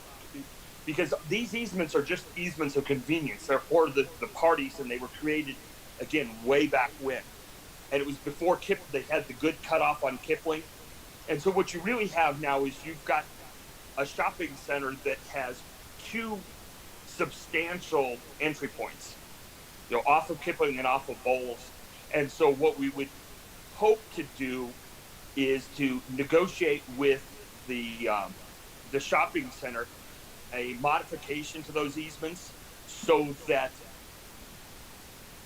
because these easements are just easements of convenience. They're for the parties, and they were created, again, way back when. And it was before they had the good cutoff on Kipling. And so what you really have now is you've got a shopping center that has two substantial entry points, off of Kipling and off of Bowles. And so what we would hope to do is to negotiate with the shopping center a modification to those easements so that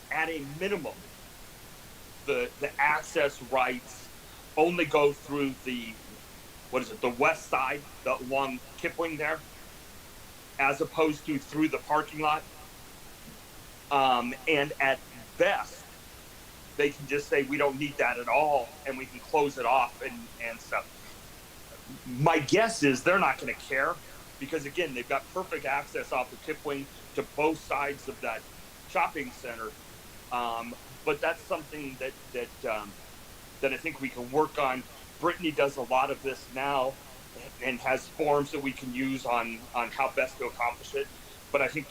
at a minimum the access rights only go through the west side along Kipling there, as opposed to through the parking lot. And at best they can just say we don't need that at all, and we can close it off and stuff. My guess is they're not going to care, because again, they've got perfect access off of Kipling to both sides of that shopping center. But that's something that I think we can work on. Brittany does a lot of this now and has forms that we can use on how best to accomplish it. But I think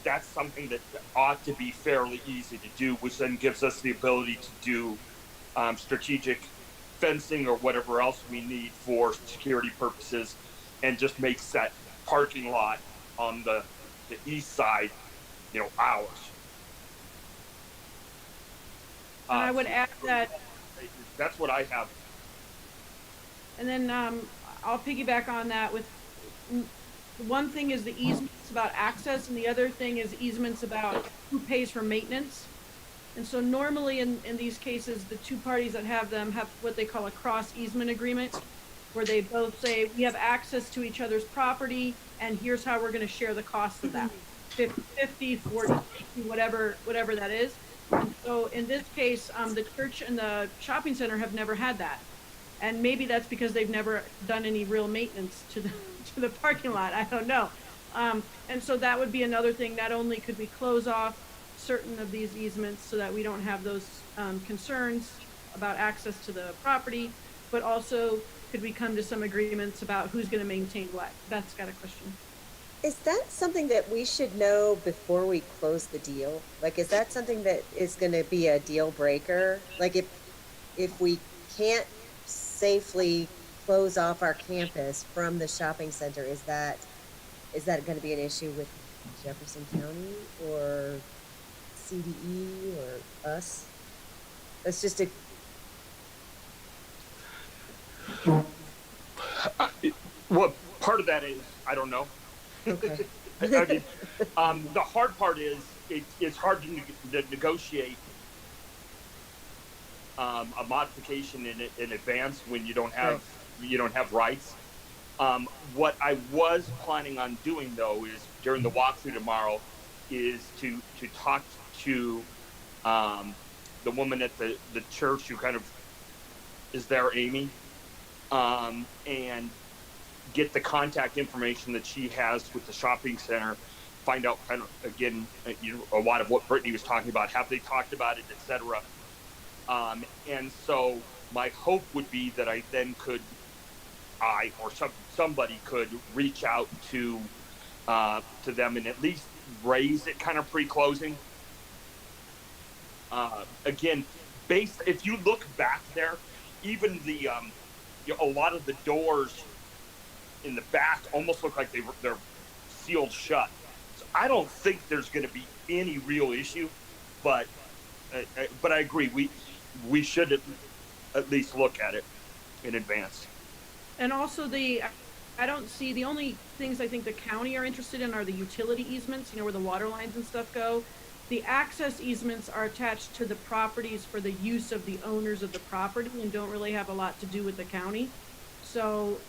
that's something that ought to be fairly easy to do, which then gives us the ability to do strategic fencing or whatever else we need for security purposes, and just makes that parking lot on the east side, ours. And I would add that, that's what I have. and then I'll piggyback on that with, one thing is the easements about access, and the other thing is easements about who pays for maintenance. And so normally in these cases, the two parties that have them have what they call a cross easement agreement, where they both say, we have access to each other's property, and here's how we're gonna share the cost of that. 50, 40, 60, whatever that is. And so in this case, the church and the shopping center have never had that. And maybe that's because they've never done any real maintenance to the parking lot, I don't know. And so that would be another thing. Not only could we close off certain of these easements so that we don't have those concerns about access to the property, but also could we come to some agreements about who's going to maintain what? Beth's got a question. Is that something that we should know before we close the deal? Like, is that something that is going to be a deal breaker? Like, if we can't safely close off our campus from the shopping center, is that going to be an issue with Jefferson County or CDE or us? That's just a... Well, part of that is, I don't know. Okay. I mean, the hard part is it's hard to negotiate a modification in advance when you don't have rights. What I was planning on doing, though, is during the walkthrough tomorrow, is to talk to the woman at the church who kind of is there, Amy, and get the contact information that she has with the shopping center, find out kind of, again, a lot of what Brittany was talking about, have they talked about it, etc. And so my hope would be that I then could, somebody could reach out to them and at least raise it kind of pre-closing. Again, if you look back there, even the a lot of the doors in the back almost look like they're sealed shut. So I don't think there's going to be any real issue, but I agree, we should at least look at it in advance. And also I don't see, the only things I think the county are interested in are the utility easements, where the water lines and stuff go. The access easements are attached to the properties for the use of the owners of the property and don't really have a lot to do with the county. So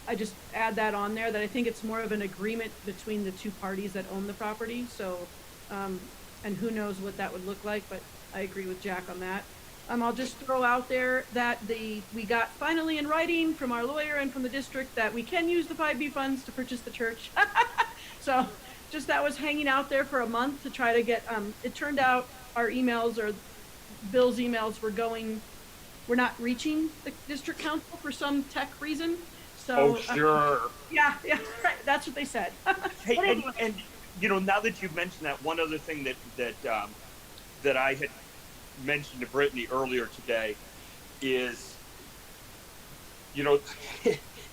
I just add that on there, that I think it's more of an agreement between the two parties that own the property. So, and who knows what that would look like, but I agree with Jack on that. I'll just throw out there that we got finally in writing from our lawyer and from the district that we can use the 5B funds to purchase the church. So just that was hanging out there for a month to try to get, it turned out our emails or Bill's emails were not reaching the district council for some tech reason. So, sure. Yeah, right. That's what they said. Hey, and now that you've mentioned that, one other thing that I had mentioned to Brittany earlier today is,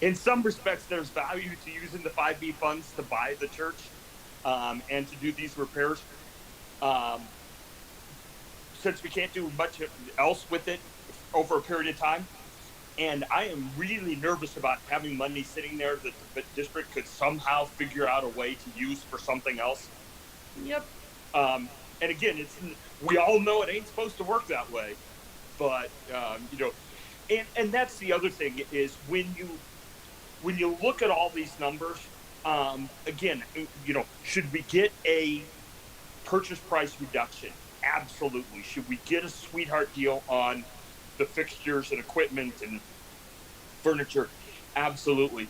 in some respects, there's value to using the 5B funds to buy the church and to do these repairs. Since we can't do much else with it over a period of time. And I am really nervous about having money sitting there that the district could somehow figure out a way to use for something else. Yep. And again, we all know it ain't supposed to work that way, but and that's the other thing is when you look at all these numbers, again, should we get a purchase price reduction? Absolutely. Should we get a sweetheart deal on the fixtures and equipment and furniture? Absolutely.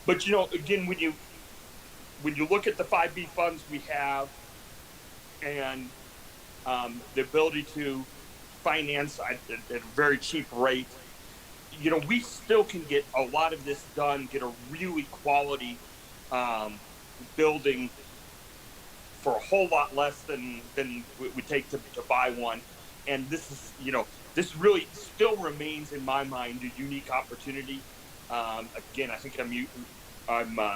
But again, when you look at the 5B funds we have and the ability to finance at a very cheap rate, we still can get a lot of this done, get a really quality building for a whole lot less than we take to buy one. And this is, this really still remains in my mind a unique opportunity. Again, I think I'm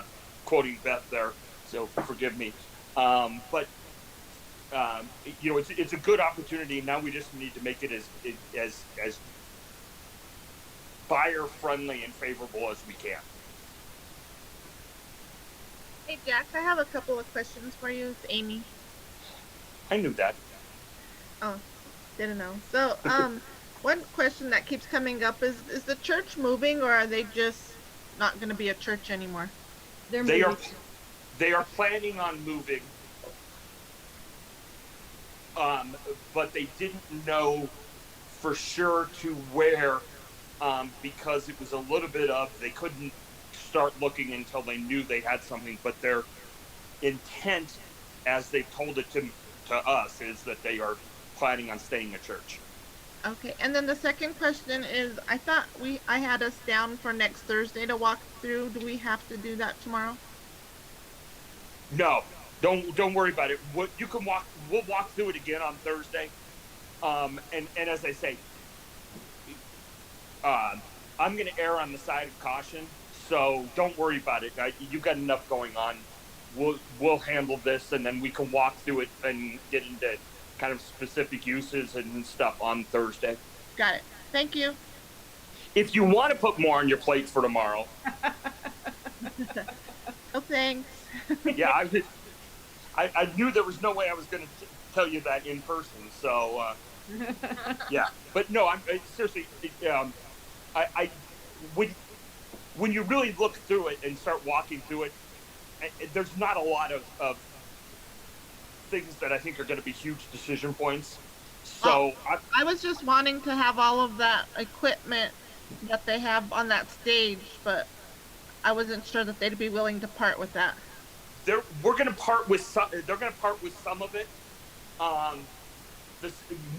quoting Beth there, so forgive me. But it's a good opportunity. Now we just need to make it as buyer friendly and favorable as we can. Hey, Jack, I have a couple of questions for you. It's Amy. I knew that. Oh, didn't know. So, one question that keeps coming up is the church moving, or are they just not going to be a church anymore? They are planning on moving, but they didn't know for sure to where, because it was a little bit of, they couldn't start looking until they knew they had something. But their intent, as they've told it to us, is that they are planning on staying a church. Okay, and then the second question is, I thought I had us down for next Thursday to walk through. Do we have to do that tomorrow? No, don't worry about it. We'll walk through it again on Thursday. And as I say, I'm going to err on the side of caution, so don't worry about it. You've got enough going on. We'll handle this, and then we can walk through it and get into kind of specific uses and stuff on Thursday. Got it. Thank you. If you want to put more on your plate for tomorrow. Oh, thanks. Yeah, I knew there was no way I was going to tell you that in person. So, yeah. But no, I'm seriously. When you really look through it and start walking through it, there's not a lot of things that I think are going to be huge decision points. So I was just wanting to have all of that equipment that they have on that stage, but I wasn't sure that they'd be willing to part with that. We're going to part with some. They're going to part with some of it.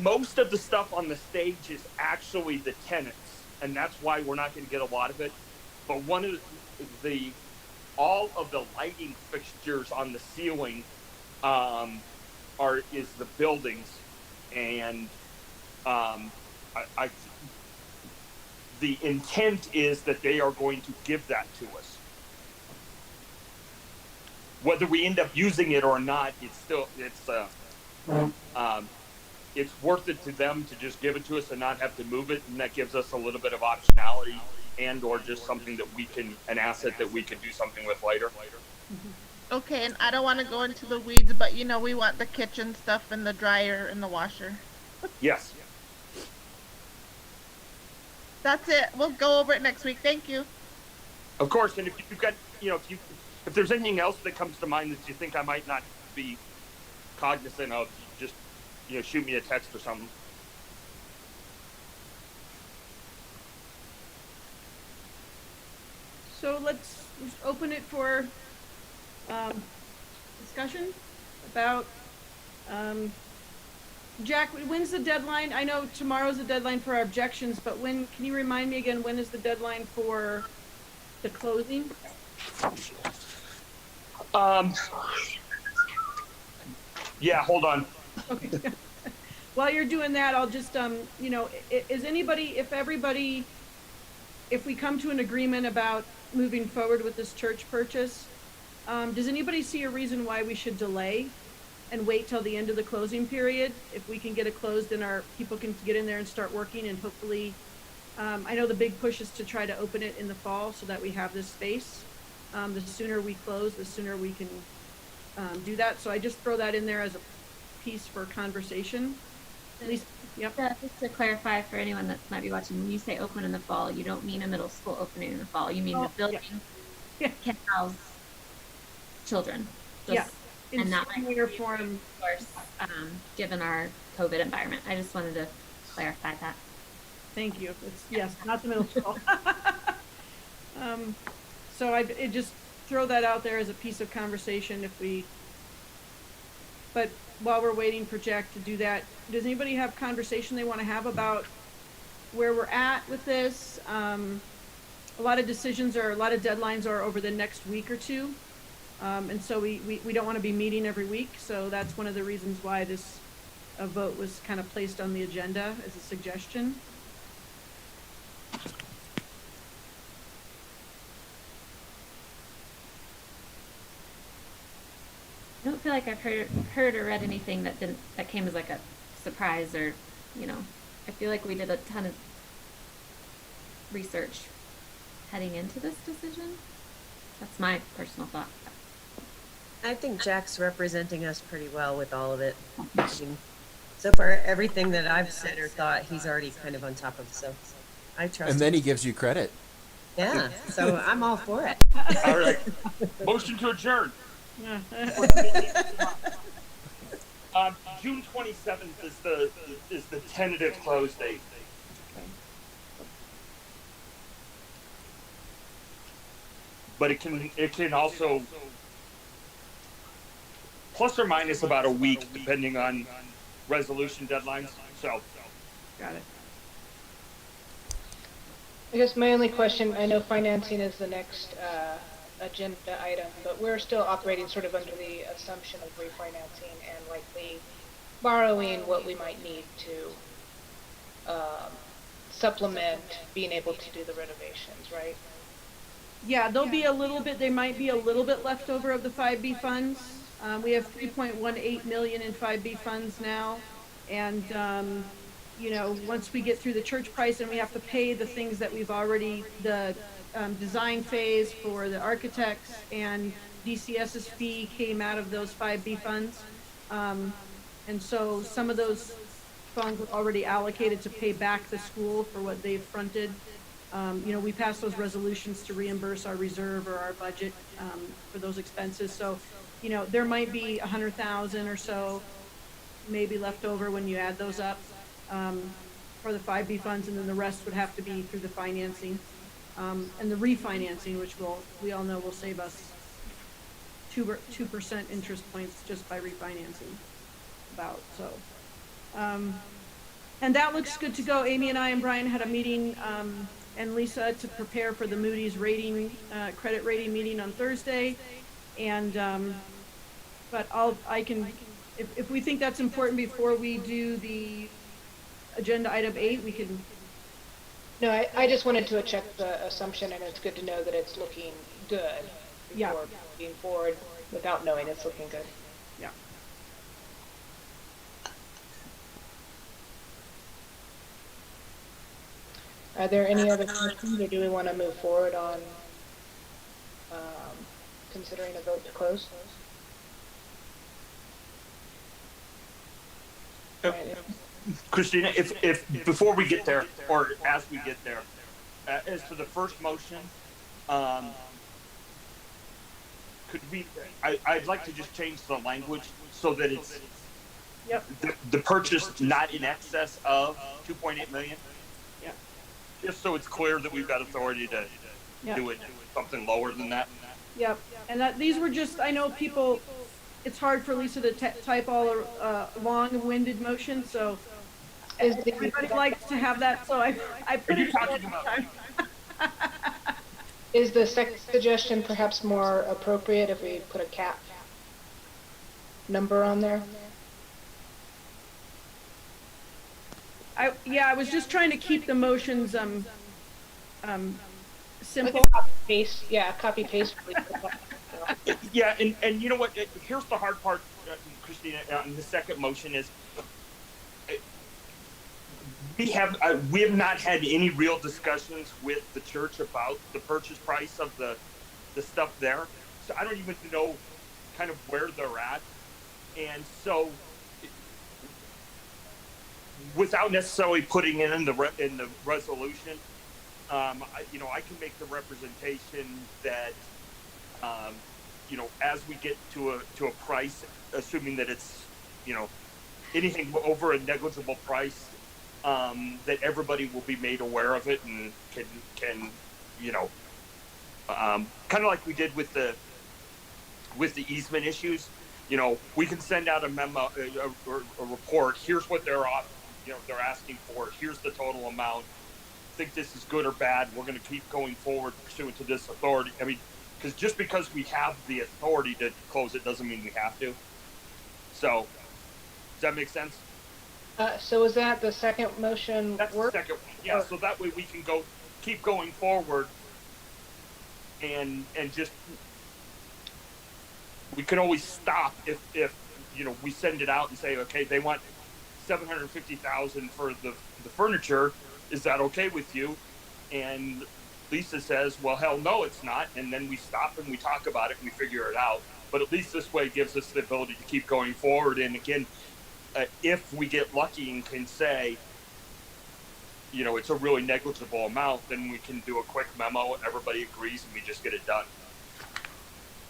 Most of the stuff on the stage is actually the tenants, and that's why we're not going to get a lot of it. But one of all of the lighting fixtures on the ceiling is the buildings, and the intent is that they are going to give that to us. Whether we end up using it or not, it's worth it to them to just give it to us and not have to move it, and that gives us a little bit of optionality and or just something that an asset that we can do something with later. Okay, and I don't want to go into the weeds, but we want the kitchen stuff and the dryer and the washer. Yes. That's it. We'll go over it next week. Thank you. Of course, and if you've got, if there's anything else that comes to mind that you think I might not be cognizant of, just, shoot me a text or something. So let's open it for discussion about, Jack, when's the deadline? I know tomorrow's the deadline for our objections, but can you remind me again, when is the deadline for the closing? Yeah, hold on. Okay. While you're doing that, I'll just, if we come to an agreement about moving forward with this church purchase, does anybody see a reason why we should delay and wait till the end of the closing period? If we can get it closed and our people can get in there and start working, and hopefully, I know the big push is to try to open it in the fall so that we have this space. The sooner we close, the sooner we can do that. So I just throw that in there as a piece for conversation. At least, yep. Just to clarify for anyone that might be watching, when you say open in the fall, you don't mean a middle school opening in the fall. You mean the building can house children. Yeah. And not senior form, of course, given our COVID environment. I just wanted to clarify that. Thank you. Yes, not the middle school. So I just throw that out there as a piece of conversation but while we're waiting for Jack to do that, does anybody have conversation they want to have about where we're at with this? A lot of deadlines are over the next week or two. And so we don't want to be meeting every week, so that's one of the reasons why this vote was kind of placed on the agenda as a suggestion. I don't feel like I've heard or read anything that came as like a surprise, or, you know, I feel like we did a ton of research heading into this decision. That's my personal thought. I think Jack's representing us pretty well with all of it. I mean, so far, everything that I've said or thought, he's already kind of on top of, so I trust And then him. he gives you credit. Yeah, so I'm all for it. All right. Motion to adjourn. June 27th is the tentative close date. But it can also plus or minus about a week depending on resolution deadlines. So Got it. I guess my only question, I know financing is the next agenda item, but we're still operating sort of under the assumption of refinancing and likely borrowing what we might need to supplement being able to do the renovations, right? Yeah, there'll be a little bit, there might be a little bit left over of the 5B funds. We have 3.18 million in 5B funds now. And, you know, once we get through the church price and we have to pay the things that we've already, the design phase for the architects and DCS's fee came out of those 5B funds. And so some of those funds were already allocated to pay back the school for what they've fronted. You know, we passed those resolutions to reimburse our reserve or our budget for those expenses. So, you know, there might be 100,000 or so maybe left over when you add those up for the 5B funds, and then the rest would have to be through the financing and the refinancing, which we all know will save us 2% interest points just by refinancing. So. And that looks good to go. Amy and I and Brian had a meeting, and Lisa, to prepare for the Moody's rating, credit rating meeting on Thursday. And, but if we think that's important before we do the agenda item 8, we can. No, I just wanted to check the assumption, and it's good to know that it's looking good before moving forward without knowing it's looking good. Yeah. Are there any other questions, or do we want to move forward on considering a vote to close? Christina, if before we get there, or as we get there, as to the first motion, could we? I'd like to just change the language so that it's the purchase not in excess of 2.8 million. Yep. Just so it's clear that we've got authority to do it something lower than that. Yep. And these were just, I know people, it's hard for Lisa to type all long-winded motions, so everybody likes to have that, so I put it in. Is the second suggestion perhaps more appropriate if we put a cap number on there? I was just trying to keep the motions simple. Copy paste. Yeah, and you know what? Here's the hard part, Christina. On the second motion is we have not had any real discussions with the church about the purchase price of the stuff there. So I don't even know kind of where they're at, and so without necessarily putting it in the resolution, I can make the representation that. As we get to a price, assuming that it's, anything over a negligible price, that everybody will be made aware of it and can kind of like we did with the easement issues. We can send out a memo, a report. Here's what they're they're asking for. Here's the total amount. Think this is good or bad. We're going to keep going forward pursuant to this authority. I mean, because just because we have the authority to close it doesn't mean we have to. So, does that make sense? So is that the second motion That's work? the second one. Yeah, so that way we can keep going forward and just, we can always stop if we send it out and say, okay, they want 750,000 for the furniture. Is that okay with you? And Lisa says, well, hell no, it's not. And then we stop and we talk about it and we figure it out. But at least this way gives us the ability to keep going forward. And again, if we get lucky and can say, it's a really negligible amount, then we can do a quick memo, everybody agrees, and we just get it done.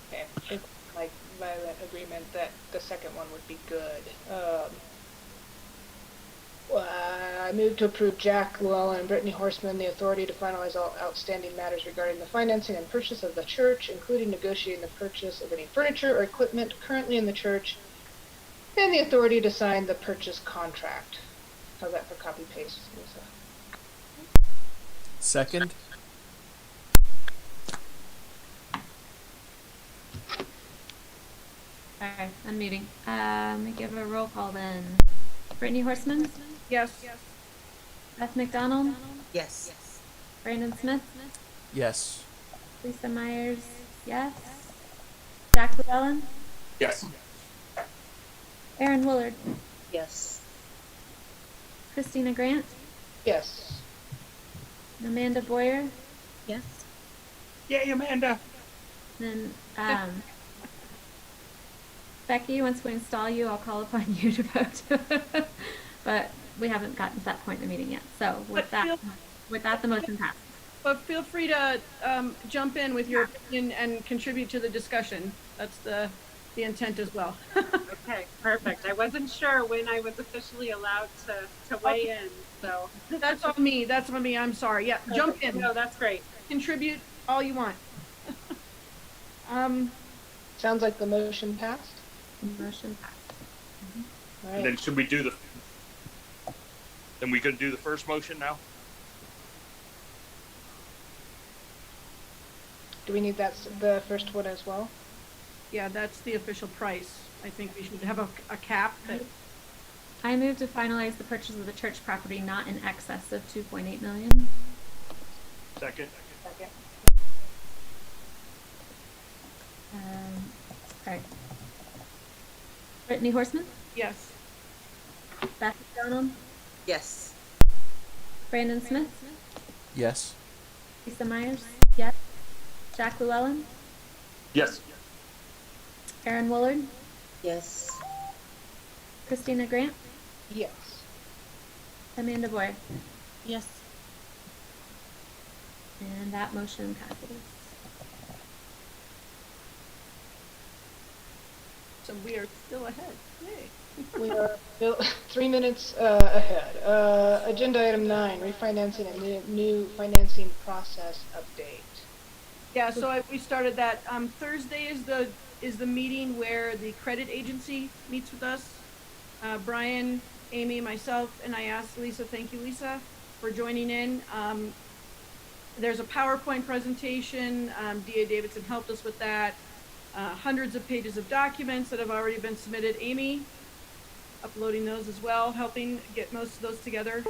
Okay, it's like violent agreement that the second one would be good. I move to approve Jack Llewellyn and Brittany Horseman the authority to finalize all outstanding matters regarding the financing and purchase of the church, including negotiating the purchase of any furniture or equipment currently in the church, and the authority to sign the purchase contract. How's that for copy paste, Lisa? Second. Sorry, unmuting. Let me give a roll call then. Brittany Horseman, Yes. Beth McDonald, Yes. Brandon Smith, Yes. Lisa Myers, yes. Jack Llewellyn, Yes. Aaron Woolard, Yes. Christina Grant, Yes. Amanda Boyer, Yes. Yay, Amanda. then Becky, once we install you, I'll call upon you to vote. But we haven't gotten to that point in the meeting yet. So with that, the motion passed. But feel free to jump in with your opinion and contribute to the discussion. That's the intent as well. Okay, perfect. I wasn't sure when I was officially allowed to weigh in, so. That's on me. That's on me. I'm sorry. Yeah, jump in. No, that's great. Contribute all you want. Sounds like the motion passed. Motion passed. All And then right. should we do then we can do the first motion now? Do we need the first one as well? Yeah, that's the official price. I think we should have a cap that, I move to finalize the purchase of the church property not in excess of 2.8 million. Second. Second. Sorry. Brittany Horseman, yes. Beth McDonald, Yes. Brandon Smith, Yes. Lisa Myers, yes. Jack Llewellyn, Yes. Aaron Woolard, Yes. Christina Grant, Yes. Amanda Boyer. Yes. And that motion passes. So we are still ahead. Yay. We are 3 minutes ahead. Agenda item 9, refinancing and new financing process update. Yeah, so we started that. Thursday is the meeting where the credit agency meets with us. Brian, Amy, myself, and I asked Lisa, thank you, Lisa, for joining in. There's a PowerPoint presentation. D.A. Davidson helped us with that. Hundreds of pages of documents that have already been submitted. Amy, uploading those as well, helping get most of those together.